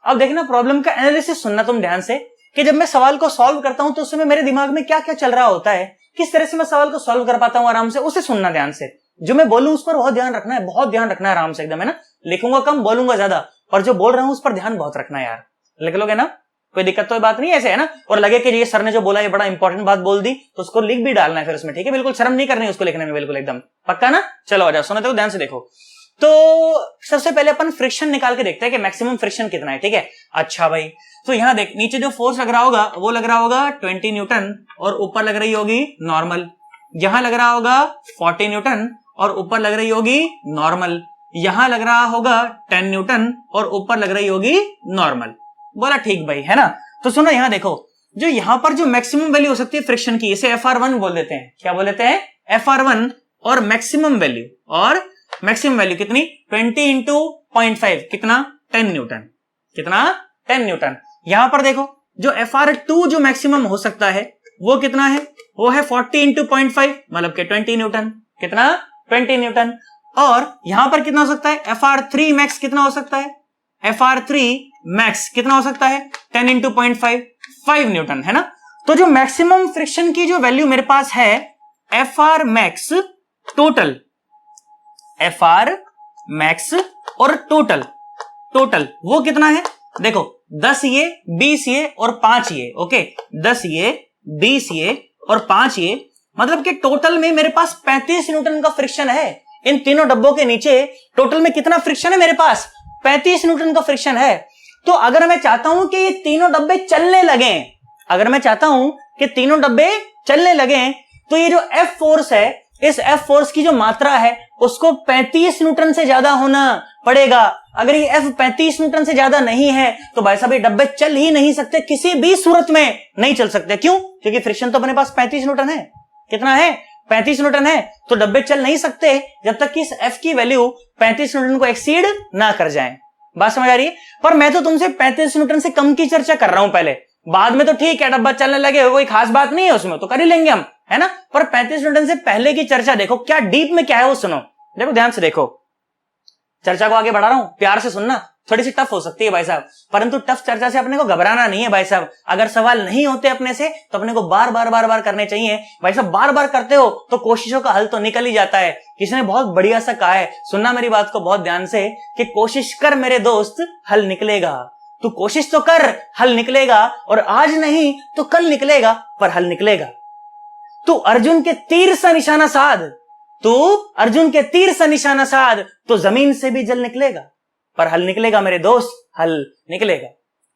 अब देखना प्रॉब्लम का एनालिसिस सुनना तुम ध्यान से, कि जब मैं सवाल को सॉल्व करता हूं तो उस समय मेरे दिमाग में क्या क्या चल रहा होता है, किस तरह से मैं सवाल को सॉल्व कर पाता हूं आराम से, उसे सुनना ध्यान से। जो मैं बोलूं उस पर बहुत ध्यान रखना है, बहुत ध्यान रखना है आराम से एकदम, है ना। लिखूंगा कम, बोलूंगा ज्यादा, और जो बोल रहा हूं उस पर ध्यान बहुत रखना है यार। लिख लोगे ना, कोई दिक्कत तो बात नहीं है ऐसे, है ना। और लगे कि ये सर ने जो बोला ये बड़ा इंपॉर्टेंट बात बोल दी तो उसको लिख भी डालना है फिर उसमें, ठीक है। बिल्कुल शर्म नहीं करनी उसको लिखने में, बिल्कुल एकदम पक्का ना। चलो आ जाओ, सुनो तो ध्यान से देखो। तो सबसे पहले अपन फ्रिक्शन निकाल के देखते हैं कि मैक्सिमम फ्रिक्शन कितना है, ठीक है। अच्छा भाई, तो यहां देख, नीचे जो फोर्स लग रहा होगा वो लग रहा होगा 20 न्यूटन और ऊपर लग रही होगी नॉर्मल। यहां लग रहा होगा 40 न्यूटन और ऊपर लग रही होगी नॉर्मल। यहां लग रहा होगा 10 न्यूटन और ऊपर लग रही होगी नॉर्मल। बोला ठीक भाई, है ना। तो सुनो यहां देखो, जो यहां पर जो मैक्सिमम वैल्यू हो सकती है फ्रिक्शन की, इसे FR1 बोल देते हैं। क्या बोल देते हैं? FR1। और मैक्सिमम वैल्यू, और मैक्सिमम वैल्यू कितनी? 20 इंटू 0.5, कितना? 10 न्यूटन। कितना? 10 न्यूटन। यहां पर देखो, जो FR2 जो मैक्सिमम हो सकता है वो कितना है? वो है 40 इंटू 0.5, मतलब के 20 न्यूटन। कितना? 20 न्यूटन। और यहां पर कितना हो सकता है? FR3 मैक्स कितना हो सकता है? FR3 मैक्स कितना हो सकता है? 10 इंटू 0.5, 5 न्यूटन, है ना। तो जो मैक्सिमम फ्रिक्शन की जो वैल्यू मेरे पास है, FR max total, FR max और टोटल वो कितना है? देखो 10 ये, 20 ये और 5 ये, ओके। 10 ये, 20 ये और 5 ये, मतलब कि टोटल में मेरे पास 35 न्यूटन का फ्रिक्शन है। इन तीनों डब्बों के नीचे टोटल में कितना फ्रिक्शन है मेरे पास? 35 न्यूटन का फ्रिक्शन है। तो अगर मैं चाहता हूं कि ये तीनों डब्बे चलने लगे, अगर मैं चाहता हूं कि तीनों डब्बे चलने लगे, तो ये जो F फोर्स है, इस F फोर्स की जो मात्रा है उसको 35 न्यूटन से ज्यादा होना पड़ेगा। अगर ये F 35 न्यूटन से ज्यादा नहीं है तो भाई साहब ये डब्बे चल ही नहीं सकते, किसी भी सूरत में नहीं चल सकते। क्यों? क्योंकि फ्रिक्शन तो अपने पास 35 न्यूटन है। कितना है? 35 न्यूटन है। तो डब्बे चल नहीं सकते जब तक कि इस F की वैल्यू 35 न्यूटन को एक्सीड ना कर जाए। बात समझ आ रही है? पर मैं तो तुमसे 35 न्यूटन से कम की चर्चा कर रहा हूं पहले, बाद में तो ठीक है डब्बा चलने लगे, कोई खास बात नहीं है उसमें, तो कर ही लेंगे हम, है ना। पर 35 न्यूटन से पहले की चर्चा देखो, क्या डीप में क्या है वो सुनो। देखो ध्यान से देखो, चर्चा को आगे बढ़ा रहा हूं, प्यार से सुनना। थोड़ी सी टफ हो सकती है भाई साहब, परंतु टफ चर्चा से अपने को घबराना नहीं है भाई साहब। अगर सवाल नहीं होते अपने से तो अपने को बार बार करने चाहिए भाई साहब। बार बार करते हो तो कोशिशों का हल तो निकल ही जाता है। किसी ने बहुत बढ़िया सा कहा है, सुनना मेरी बात को बहुत ध्यान से, कि कोशिश कर मेरे दोस्त, हल निकलेगा। तू कोशिश तो कर, हल निकलेगा। और आज नहीं तो कल निकलेगा, पर हल निकलेगा। तू अर्जुन के तीर सा निशाना साध, तू अर्जुन के तीर सा निशाना साध, तो जमीन से भी जल निकलेगा, पर हल निकलेगा मेरे दोस्त, हल निकलेगा।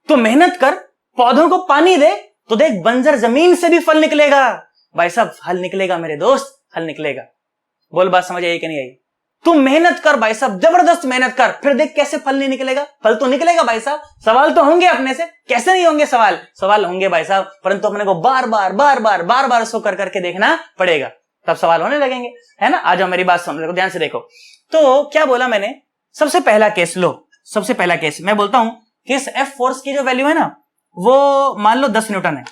तो मेहनत कर, पौधों को पानी दे, तो देख बंजर जमीन से भी फल निकलेगा। भाई साहब हल निकलेगा मेरे दोस्त, हल निकलेगा। बोल बात समझ आई कि नहीं आई? तू मेहनत कर भाई साहब, जबरदस्त मेहनत कर, फिर देख कैसे फल नहीं निकलेगा। फल तो निकलेगा भाई साहब। सवाल तो होंगे अपने से, कैसे नहीं होंगे सवाल? सवाल होंगे भाई साहब, परंतु अपने को बार बार सो कर करके देखना पड़ेगा, तब सवाल होने लगेंगे, है ना। आ जाओ मेरी बात सुन, देखो ध्यान से देखो। तो क्या बोला मैंने? सबसे पहला केस लो, सबसे पहला केस मैं बोलता हूं कि इस F फोर्स की जो वैल्यू है ना, वो मान लो 10 न्यूटन है।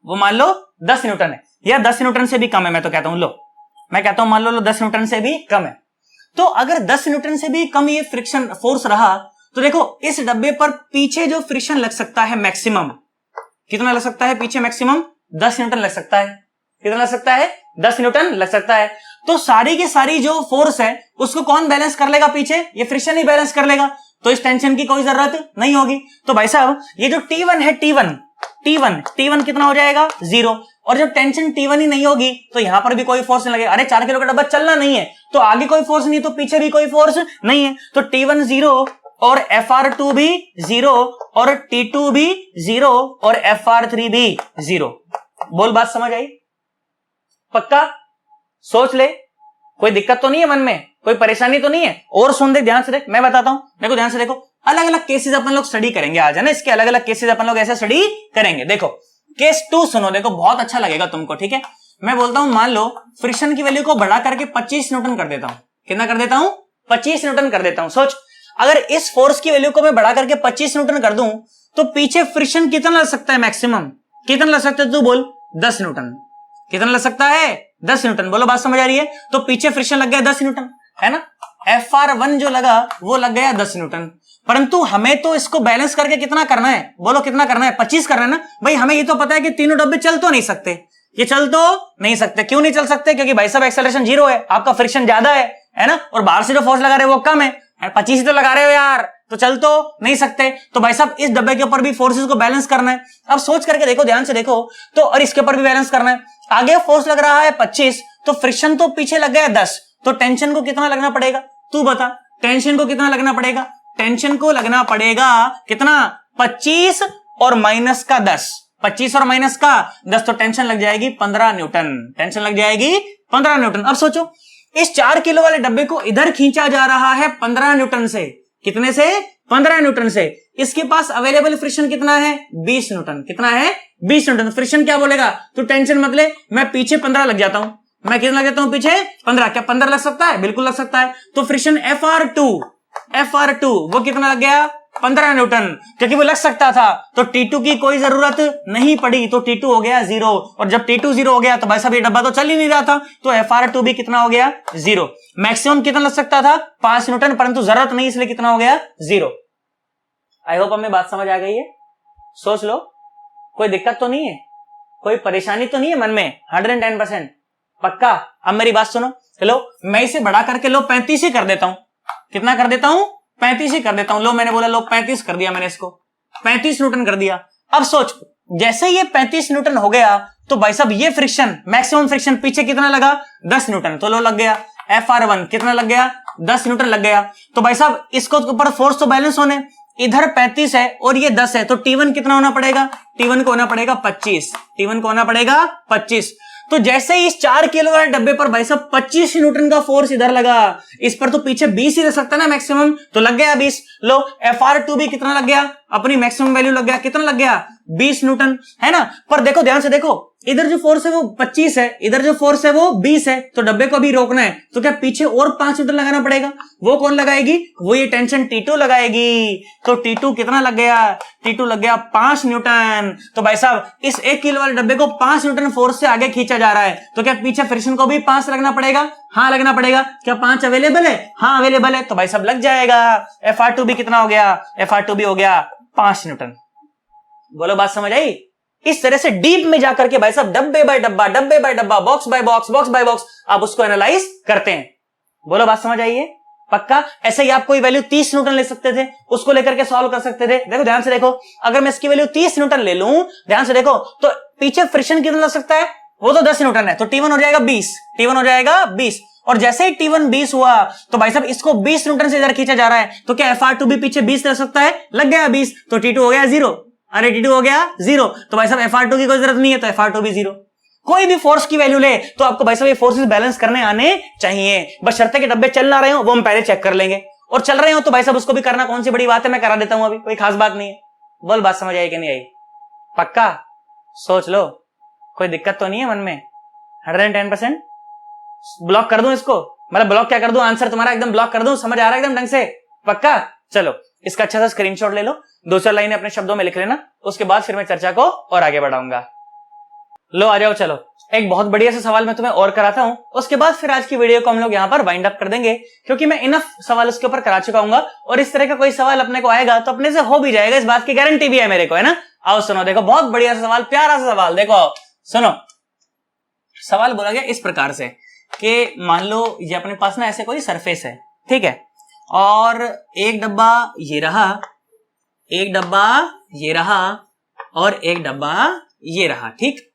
वो मान लो 10 न्यूटन है, या 10 न्यूटन से भी कम है। मैं तो कहता हूं, लो मैं कहता हूं मान लो 10 न्यूटन से भी कम है। तो अगर 10 न्यूटन से भी कम ये फ्रिक्शन फोर्स रहा, तो देखो इस डब्बे पर पीछे जो फ्रिक्शन लग सकता है मैक्सिमम, कितना लग सकता है पीछे? मैक्सिमम 10 न्यूटन लग सकता है। कितना लग सकता है? 10 न्यूटन लग सकता है। तो सारी की सारी जो फोर्स है उसको कौन बैलेंस कर लेगा पीछे? ये फ्रिक्शन ही बैलेंस कर लेगा। तो इस टेंशन की कोई जरूरत नहीं होगी। तो भाई साहब ये जो T1 है, T1 कितना हो जाएगा? 0। और जब टेंशन T1 ही नहीं होगी तो यहां पर भी कोई फोर्स नहीं लगेगा। अरे 4 किलो का डब्बा चलना नहीं है तो आगे कोई फोर्स नहीं, तो पीछे भी कोई फोर्स नहीं है। तो T1 0 और FR2 भी 0 और T2 भी 0 और FR3 भी 0। बोल बात समझ आई? पक्का? सोच ले, कोई दिक्कत तो नहीं है मन में, कोई परेशानी तो नहीं है? और सुन दे, ध्यान से देख, मैं बताता हूं। देखो ध्यान से देखो, अलग अलग केसेस अपन लोग स्टडी करेंगे आज, है ना। इसके अलग अलग केसेस अपन लोग ऐसे स्टडी करेंगे। देखो केस 2 सुनो, देखो बहुत अच्छा लगेगा तुमको, ठीक है। मैं बोलता हूं मान लो फ्रिक्शन की वैल्यू को बढ़ा करके 25 न्यूटन कर देता हूं। कितना कर देता हूं? 25 न्यूटन कर देता हूं। सोच, अगर इस फोर्स की वैल्यू को मैं बढ़ा करके 25 न्यूटन कर दूं तो पीछे फ्रिक्शन कितना लग सकता है? मैक्सिमम कितना लग सकता है? तू बोल। 10 न्यूटन। कितना लग सकता है? 10 न्यूटन। बोलो, बात समझ आ रही है? तो पीछे फ्रिक्शन लग गया 10 न्यूटन, है ना। FR1 जो लगा वो लग गया 10 न्यूटन, परंतु हमें तो इसको बैलेंस करके कितना करना है? बोलो कितना करना है? 25 करना है ना भाई। हमें ये तो पता है कि तीनों डब्बे चल तो नहीं सकते, ये चल तो नहीं सकते। क्यों नहीं चल सकते? क्योंकि भाई साहब एक्सेलरेशन 0 है, आपका फ्रिक्शन ज्यादा है ना, और बाहर से जो फोर्स लगा रहे हो वो कम है। 25 ही तो लगा रहे हो यार, तो चल तो नहीं सकते। तो भाई साहब इस डब्बे के ऊपर भी फोर्सेस को बैलेंस करना है। अब सोच करके देखो, ध्यान से देखो तो, और इसके ऊपर भी बैलेंस करना है। आगे फोर्स लग रहा है 25, तो फ्रिक्शन तो पीछे लग गया 10, तो टेंशन को कितना लगना पड़ेगा? तू बता, टेंशन को कितना लगना पड़ेगा? टेंशन को लगना पड़ेगा कितना? 25 और माइनस का 10, 25 और माइनस का 10, तो टेंशन लग जाएगी 15 न्यूटन। टेंशन लग जाएगी 15 न्यूटन। अब सोचो, इस 4 किलो वाले डब्बे को इधर खींचा जा रहा है 15 न्यूटन से। कितने से? 15 न्यूटन से। इसके पास अवेलेबल फ्रिक्शन कितना है? 20 न्यूटन। कितना है? 20 न्यूटन। फ्रिक्शन क्या बोलेगा? तू टेंशन मत ले, मैं पीछे 15 लग जाता हूं। मैं कितना लग जाता हूं पीछे? 15। क्या 15 लग सकता है? बिल्कुल लग सकता है। तो फ्रिक्शन FR2 वो कितना लग गया? 15 न्यूटन। क्योंकि वो लग सकता था तो T2 की कोई जरूरत नहीं पड़ी, तो T2 हो गया 0। और जब T2 0 हो गया तो भाई साहब ये डब्बा तो चल ही नहीं रहा था, तो FR2 भी कितना हो गया? 0। मैक्सिमम कितना लग सकता था? 5 न्यूटन, परंतु जरूरत नहीं, इसलिए कितना हो गया? 0। आई होप हमें बात समझ आ गई है। सोच लो, कोई दिक्कत तो नहीं है, कोई परेशानी तो नहीं है मन में? 110% पक्का? अब मेरी बात सुनो। चलो मैं इसे बढ़ा करके लो 35 ही कर देता हूं। कितना कर देता हूं? 35 ही कर देता हूं। लो मैंने बोला लो 35 कर दिया, मैंने इसको 35 न्यूटन कर दिया। अब सोच, जैसे ये 35 न्यूटन हो गया तो भाई साहब ये फ्रिक्शन, मैक्सिमम फ्रिक्शन पीछे कितना लगा? 10 न्यूटन। तो लो लग गया FR1 कितना लग गया? 10 न्यूटन लग गया। तो भाई साहब इसको ऊपर फोर्स तो बैलेंस होने, इधर 35 है और ये 10 है, तो T1 कितना होना पड़ेगा? T1 को होना पड़ेगा 25। T1 को होना पड़ेगा 25। तो जैसे ही इस 4 किलो वाले डब्बे पर भाई साहब 25 न्यूटन का फोर्स इधर लगा, इस पर तो पीछे 20 ही रह सकता ना मैक्सिमम, तो लग गया 20। लो FR2 भी कितना लग गया? अपनी मैक्सिमम वैल्यू लग गया। कितना लग गया? 20 न्यूटन, है ना। पर देखो ध्यान से देखो, इधर जो फोर्स है वो 25 है, इधर जो फोर्स है वो 20 है, तो डब्बे को भी रोकना है, तो क्या पीछे और 5 न्यूटन लगाना पड़ेगा? वो कौन लगाएगी? वो ये टेंशन T2 लगाएगी। तो T2 कितना लग गया? T2 लग गया 5 न्यूटन। तो भाई साहब इस 1 किलो वाले डब्बे को 5 न्यूटन फोर्स से आगे खींचा जा रहा है, तो क्या पीछे फ्रिक्शन को भी 5 लगना पड़ेगा? हाँ लगना पड़ेगा। क्या 5 अवेलेबल है? हाँ अवेलेबल है, तो भाई साहब लग जाएगा। FR2 भी कितना हो गया? FR2 भी हो गया 5 न्यूटन। बोलो बात समझ आई? इस तरह से डीप में जाकर के भाई साहब डब्बे बाय डब्बा, बॉक्स बाय बॉक्स आप उसको एनालाइज करते हैं। बोलो बात समझ आई है? पक्का? ऐसे ही आप कोई वैल्यू 30 न्यूटन ले सकते थे, उसको लेकर के सॉल्व कर सकते थे। देखो ध्यान से देखो, अगर मैं इसकी वैल्यू 30 न्यूटन ले लूं, ध्यान से देखो, तो पीछे फ्रिक्शन कितना लग सकता है? वो तो 10 न्यूटन है, तो T1 हो जाएगा 20। T1 हो जाएगा 20। और जैसे ही T1 20 हुआ तो भाई साहब इसको 20 न्यूटन से इधर खींचा जा रहा है, तो क्या FR2 भी पीछे 20 लग सकता है? लग गया 20, तो T2 हो गया 0। अरे T2 हो गया 0, तो भाई साहब FR2 की कोई जरूरत नहीं है, तो FR2 भी 0। कोई भी फोर्स की वैल्यू ले तो आपको भाई साहब ये फोर्सेस बैलेंस करने आने चाहिए, बस शर्त है कि डब्बे चल ना रहे हो वो हम पहले चेक कर लेंगे, और चल रहे हो तो भाई साहब उसको भी करना कौन सी बड़ी बात है, मैं करा देता हूं, अभी कोई खास बात नहीं है। बोल बात समझ आई कि नहीं आई? पक्का? सोच लो, कोई दिक्कत तो नहीं है मन में? 110%? ब्लॉक कर दूं इसको? मतलब ब्लॉक क्या कर दूं, आंसर तुम्हारा एकदम ब्लॉक कर दूं? समझ आ रहा है एकदम ढंग से? पक्का? चलो इसका अच्छा सा स्क्रीनशॉट ले लो, 2-4 लाइनें अपने शब्दों में लिख लेना, उसके बाद फिर मैं चर्चा को और आगे बढ़ाऊंगा। लो आ जाओ, चलो एक बहुत बढ़िया सा सवाल मैं तुम्हें और कराता हूं, उसके बाद फिर आज की वीडियो को हम लोग यहां पर वाइंड अप कर देंगे, क्योंकि मैं इनफ सवाल उसके ऊपर करा चुका हूं, और इस तरह का कोई सवाल अपने को आएगा तो अपने से हो भी जाएगा, इस बात की गारंटी भी है मेरे को, है ना। आओ सुनो, देखो बहुत बढ़िया सा सवाल, प्यारा सा सवाल, देखो सुनो। सवाल बोला गया इस प्रकार से कि मान लो ये अपने पास ना ऐसे कोई सरफेस है, ठीक है, और एक डब्बा ये रहा, एक डब्बा ये रहा, और एक डब्बा ये रहा, ठीक।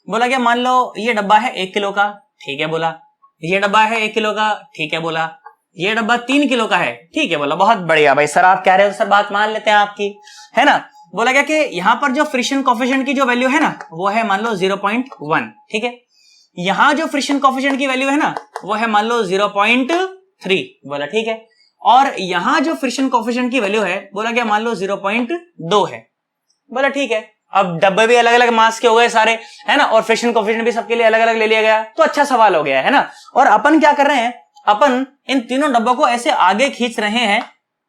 बोला गया मान लो ये डब्बा है 1 किलो का, ठीक है बोला, ये डब्बा है 1 किलो का, ठीक है बोला, ये डब्बा 3 किलो का है, ठीक है बोला, बहुत बढ़िया भाई सर, आप कह रहे हो सर, बात मान लेते हैं आपकी, है ना। बोला गया कि यहां पर जो फ्रिक्शन कोएफिशिएंट की जो वैल्यू है ना वो है मान लो 0.1, ठीक है। यहां जो फ्रिक्शन कोएफिशिएंट की वैल्यू है ना वो है मान लो 0.3, बोला ठीक है, और यहां जो फ्रिक्शन कोएफिशिएंट की वैल्यू है बोला गया मान लो 0.2 है, बोला ठीक है। अब डब्बे भी अलग अलग मास के हो गए सारे, है ना, और फ्रिक्शन कोएफिशिएंट भी सबके लिए अलग अलग ले लिया गया, तो अच्छा सवाल हो गया है ना। और अपन क्या कर रहे हैं, अपन इन तीनों डब्बों को ऐसे आगे खींच रहे हैं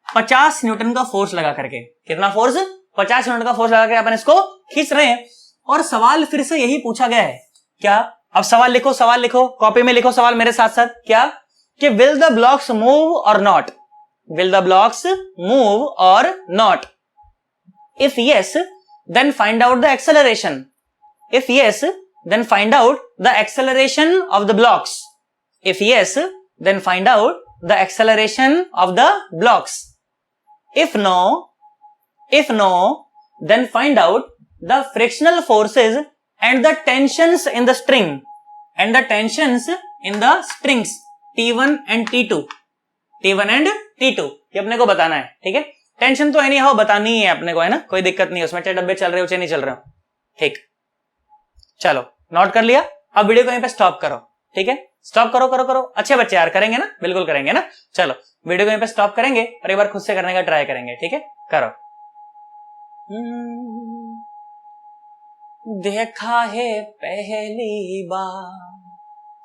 50 न्यूटन का फोर्स लगा करके। कितना फोर्स? 50 न्यूटन का फोर्स लगा के अपन इसको खींच रहे हैं। और सवाल फिर से यही पूछा गया है क्या, अब सवाल लिखो कॉपी में लिखो सवाल मेरे साथ साथ, क्या कि विल द ब्लॉक्स मूव और not, will the blocks move और not, if yes then find out the acceleration, if yes then find out the acceleration of the blocks, if yes then find out the acceleration of the blocks, if no then find out the frictional forces and the tensions in the string, and the tensions in the strings T1 and T2, T1 and T2 ये अपने को बताना है, ठीक है। Tension तो any how बतानी ही है अपने को, है ना, कोई दिक्कत नहीं है उसमें, चाहे डब्बे चल रहे हो चाहे नहीं चल रहे हो, ठीक। चलो नोट कर लिया, अब वीडियो को यहीं पे स्टॉप करो, ठीक है, स्टॉप करो करो करो, अच्छे बच्चे यार, करेंगे ना, बिल्कुल करेंगे ना। चलो वीडियो को यहीं पे स्टॉप करेंगे और एक बार खुद से करने का ट्राई करेंगे, ठीक है, करो। देखा है पहली बार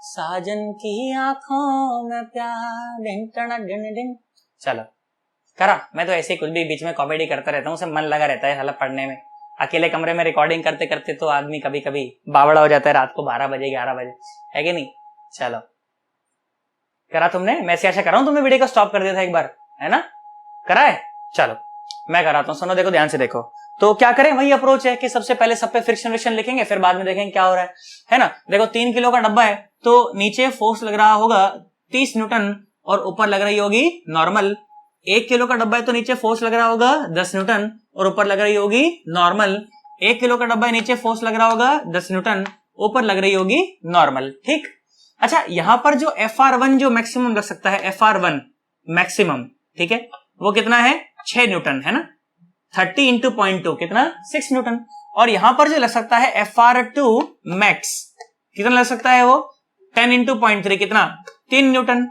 साजन की आंखों में प्यार, दिन दिन। चलो करा, मैं तो ऐसे कुछ भी बीच में कॉमेडी करता रहता हूँ, उसे मन लगा रहता है साला पढ़ने में। अकेले कमरे में रिकॉर्डिंग करते करते तो आदमी कभी कभी बावड़ा हो जाता है रात को 12 बजे 11 बजे, है कि नहीं। चलो करा तुमने, मैं ऐसी आशा कर रहा हूँ तुमने वीडियो को स्टॉप कर दिया था एक बार, है ना, करा है। चलो मैं कराता हूँ, सुनो, देखो ध्यान से देखो। तो क्या करें, वही अप्रोच है कि सबसे पहले सब पे फ्रिक्शन विक्शन लिखेंगे, फिर बाद में देखेंगे क्या हो रहा है ना। देखो 3 किलो का डब्बा है, तो नीचे फोर्स लग रहा होगा 30 न्यूटन और ऊपर लग रही होगी नॉर्मल। 1 किलो का डब्बा है तो नीचे फोर्स लग रहा होगा 10 न्यूटन और ऊपर लग रही होगी नॉर्मल। 1 किलो का डब्बा है, नीचे फोर्स लग रहा होगा 10 न्यूटन, ऊपर लग रही होगी नॉर्मल, ठीक। अच्छा यहां पर जो FR1 जो मैक्सिमम लग सकता है, FR1 मैक्सिमम, ठीक है, वो कितना है 6 न्यूटन, है ना, 30 इंटू 0.2 कितना 6 न्यूटन। और यहां पर जो लग सकता है FR2 मैक्स कितना लग सकता है, वो 10 इंटू 0.3 कितना 3 न्यूटन।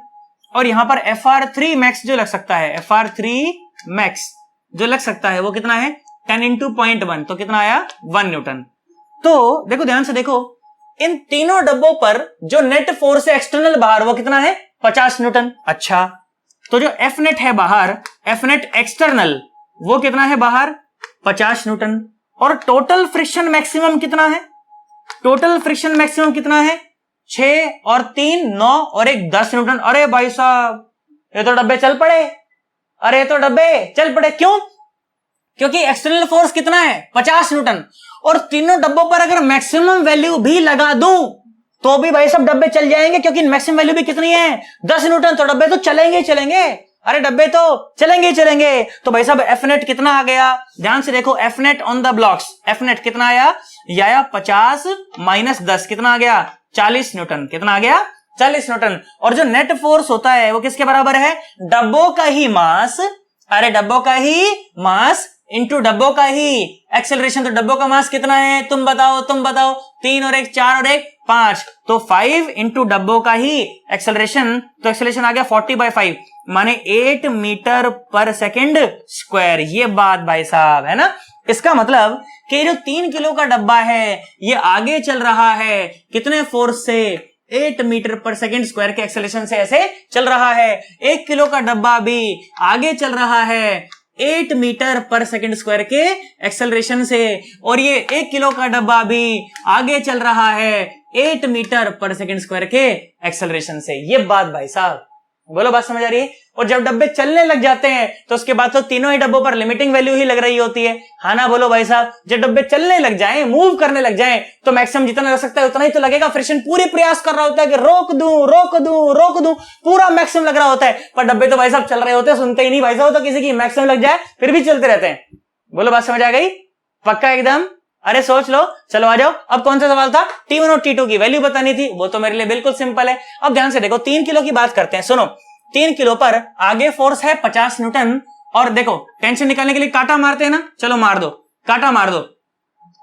और यहां पर FR3 मैक्स जो लग सकता है, FR3 मैक्स जो लग सकता है वो कितना है 10 इंटू 0.1, तो कितना आया 1 न्यूटन। तो देखो ध्यान से देखो, इन तीनों डब्बों पर जो नेट फोर्स है एक्सटर्नल बाहर वो कितना है 50 न्यूटन। अच्छा तो जो F नेट है बाहर, F नेट एक्सटर्नल वो कितना है बाहर 50 न्यूटन। और टोटल फ्रिक्शन मैक्सिमम कितना है, टोटल फ्रिक्शन मैक्सिमम कितना है 6 और 3 9 और 1 10 न्यूटन। अरे भाई साहब ये तो डब्बे चल पड़े, अरे तो डब्बे चल पड़े, क्यों, क्योंकि एक्सटर्नल फोर्स कितना है 50 न्यूटन। और तीनों डब्बों पर अगर मैक्सिमम वैल्यू भी लगा दूं तो भी भाई सब डब्बे चल जाएंगे, क्योंकि मैक्सिमम वैल्यू भी कितनी है 10 न्यूटन, तो डब्बे तो चलेंगे ही चलेंगे, अरे डब्बे तो चलेंगे ही चलेंगे। तो भाई साहब F नेट कितना आ गया, ध्यान से देखो, F net on the blocks, F net कितना आया, ये आया 50 माइनस 10 कितना आ गया 40 न्यूटन, कितना आ गया 40 न्यूटन। और जो नेट फोर्स होता है वो किसके बराबर है, डब्बों का ही मास, अरे डब्बों का ही मास इंटू डब्बों का ही एक्सेलरेशन। तो डब्बों का मास कितना है, तुम बताओ 3 और 1 4 और 1 5, तो 5 इंटू डब्बों का ही एक्सेलरेशन, तो एक्सेलरेशन आ गया 40/5 माने 8 मीटर पर सेकेंड स्क्वायर। ये बात भाई साहब है ना, इसका मतलब कि जो 3 किलो का डब्बा है ये आगे चल रहा है कितने फोर्स से, 8 मीटर पर सेकेंड स्क्वायर के एक्सेलरेशन से ऐसे चल रहा है। 1 किलो का डब्बा भी आगे चल रहा है 8 मीटर पर सेकेंड स्क्वायर के एक्सेलरेशन से, और ये 1 किलो का डब्बा भी आगे चल रहा है 8 मीटर पर सेकेंड स्क्वायर के एक्सेलरेशन से। ये बात भाई साहब, बोलो बात समझ आ रही है। और जब डब्बे चलने लग जाते हैं तो उसके बाद तो तीनों ही डब्बों पर लिमिटिंग वैल्यू ही लग रही होती है, हाँ ना, बोलो भाई साहब। जब डब्बे चलने लग जाएं, मूव करने लग जाएं, तो मैक्सिमम जितना लग सकता है उतना ही तो लगेगा। फ्रिक्शन पूरे प्रयास कर रहा होता है कि रोक दूं, पूरा मैक्सिमम लग रहा होता है, पर डब्बे तो भाई साहब चल रहे होते हैं, सुनते ही नहीं भाई साहब, तो किसी की मैक्सिमम लग जाए फिर भी चलते रहते हैं। बोलो बात समझ आ गई, पक्का एकदम, अरे सोच लो। चलो आ जाओ, अब कौन सा सवाल था, T1 और T2 की वैल्यू बतानी थी, वो तो मेरे लिए बिल्कुल सिंपल है। अब ध्यान से देखो, 3 किलो की बात करते हैं, सुनो। 3 किलो पर आगे फोर्स है 50 न्यूटन, और देखो टेंशन निकालने के लिए कांटा मारते हैं ना, चलो मार दो, कांटा मार दो।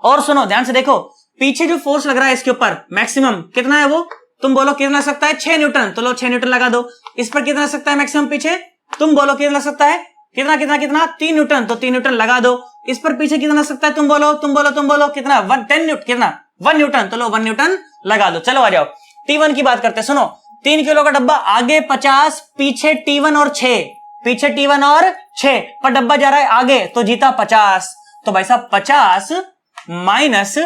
और सुनो ध्यान से देखो, पीछे जो फोर्स लग रहा है इसके ऊपर मैक्सिमम कितना है, वो तुम बोलो कितना लग सकता है 6 न्यूटन, तो लो 6 न्यूटन लगा दो। इस पर कितना लग सकता है मैक्सिमम पीछे, तुम बोलो कितना लग सकता है, कितना 3 न्यूटन, तो 3 न्यूटन लगा दो। इस पर पीछे कितना लग सकता है? तुम बोलो कितना? 1 न्यूटन। तो लो 1 न्यूटन लगा दो। चलो आ जाओ, T1 की बात करते हैं। सुनो, 3 किलो का डब्बा, आगे 50, पीछे T1 और 6, पर डब्बा जा रहा है आगे, तो जीता 50। तो भाई साहब 50 माइनस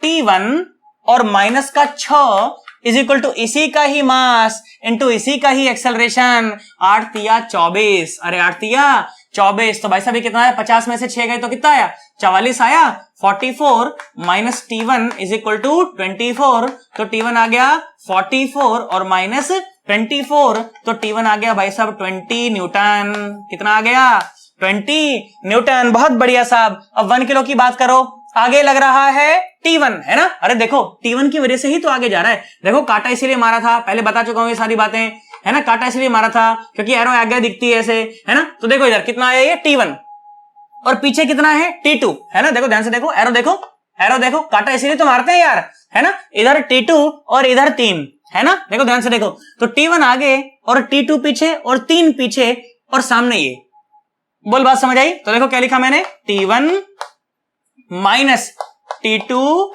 T1 और माइनस का 6 इज इक्वल टू इसी का ही मास इंटू इसी का ही एक्सेलरेशन। 8 तिया 24। अरे 8 तिया 24। तो भाई साहब ये कितना है? 50 में से 6 गए तो कितना आया? 44 आया। 44 minus T1 is equal to 24। तो T1 आ गया 44 और माइनस 24, तो T1 आ गया भाई साहब 20 न्यूटन। कितना आ गया? 20 न्यूटन। बहुत बढ़िया साहब। अब 1 किलो की बात करो, आगे लग रहा है T1, है ना? अरे देखो T1 की वजह से ही तो आगे जा रहा है। देखो कांटा इसीलिए मारा था, पहले बता चुका हूं ये सारी बातें, है ना? कांटा इसलिए मारा था क्योंकि एरो आगे दिखती है ऐसे, है ना? तो देखो इधर कितना आया ये T1 और पीछे कितना है T2, है ना? देखो ध्यान से देखो, एरो देखो, कांटा इसीलिए तो मारते हैं यार, है ना? इधर T2 और इधर 3, है ना? देखो ध्यान से देखो, तो T1 आगे और T2 पीछे और 3 पीछे और सामने ये। बोल बात समझ आई? तो देखो क्या लिखा मैंने, T1 माइनस T2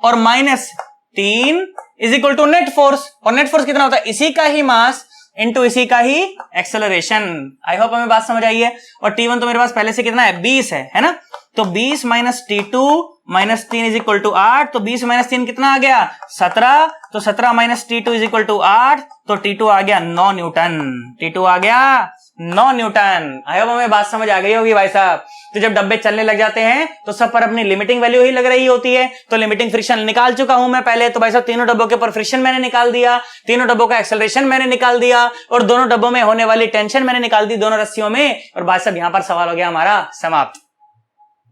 और minus 3 is equal to net force. और नेट फोर्स कितना होता है? इसी का ही मास इंटू इसी का ही एक्सेलरेशन। आई होप हमें बात समझ आई है। और T1 तो मेरे पास पहले से कितना है? 20 है ना? तो 20 minus T2 minus 3 is equal to 8। तो 20 माइनस 3 कितना आ गया? 17। तो 17 minus T2 is equal to 8। तो T2 आ गया 9 न्यूटन। T2 आ गया 9 न्यूटन। आई होप हमें बात समझ आ गई होगी भाई साहब। तो जब डब्बे चलने लग जाते हैं तो सब पर अपनी लिमिटिंग वैल्यू ही लग रही होती है। तो लिमिटिंग फ्रिक्शन निकाल चुका हूं मैं पहले। तो भाई साहब तीनों डब्बों के ऊपर फ्रिक्शन मैंने निकाल दिया, तीनों डब्बों का एक्सेलरेशन मैंने निकाल दिया, और दोनों डब्बों में होने वाली टेंशन मैंने निकाल दी दोनों रस्सियों में। और भाई साहब यहां पर सवाल हो गया हमारा समाप्त।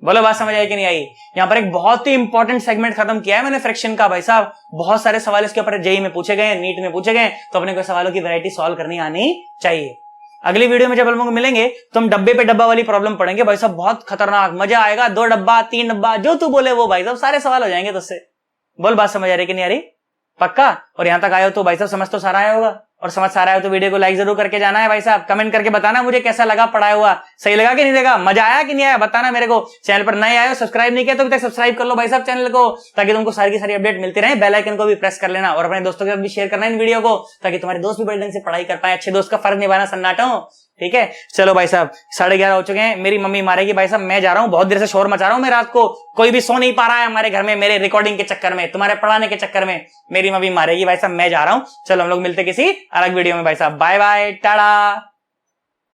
बोलो बात समझ आई कि नहीं आई? यहां पर एक बहुत ही इंपॉर्टेंट सेगमेंट खत्म किया है मैंने फ्रिक्शन का। भाई साहब बहुत सारे सवाल इसके ऊपर जेईई में पूछे गए, नीट में पूछे गए, तो अपने को सवालों की वैरायटी सॉल्व करनी आनी चाहिए। अगली वीडियो में जब हम लोग मिलेंगे तो हम डब्बे पे डब्बा वाली प्रॉब्लम पढ़ेंगे भाई साहब। बहुत खतरनाक, मजा आएगा। 2 डब्बा 3 डब्बा जो तू बोले वो भाई साहब सारे सवाल हो जाएंगे तुझसे। बोल बात समझ आ रही कि नहीं आ रही? पक्का? और यहां तक आए हो तो भाई साहब समझ तो सारा आया होगा, और समझ सारा है तो वीडियो को लाइक जरूर करके जाना है भाई साहब। कमेंट करके बताना मुझे कैसा लगा पढ़ाया हुआ, सही लगा कि नहीं लगा, मजा आया कि नहीं आया, बताना मेरे को। चैनल पर नए आए हो, सब्सक्राइब नहीं किया तो अभी तक सब्सक्राइब कर लो भाई साहब चैनल को, ताकि तुमको सारी की सारी अपडेट मिलती रहे। बेल आइकन को भी प्रेस कर लेना और अपने दोस्तों के साथ भी शेयर करना इन वीडियो को, ताकि तुम्हारे दोस्त भी बड़े ढंग से पढ़ाई कर पाए। अच्छे दोस्त का फर्ज निभाना सन्नाटो, ठीक है? चलो भाई साहब 11:30 हो चुके हैं, मेरी मम्मी मारेगी भाई साहब। मैं जा रहा हूं, बहुत देर से शोर मचा रहा हूं मैं रात को, कोई भी सो नहीं पा रहा है हमारे घर में, मेरे रिकॉर्डिंग के चक्कर में, तुम्हारे पढ़ाने के चक्कर में मेरी मम्मी मारेगी भाई साहब। मैं जा रहा हूं, चलो हम लोग मिलते किसी अलग वीडियो में भाई साहब। Bye bye, Tata.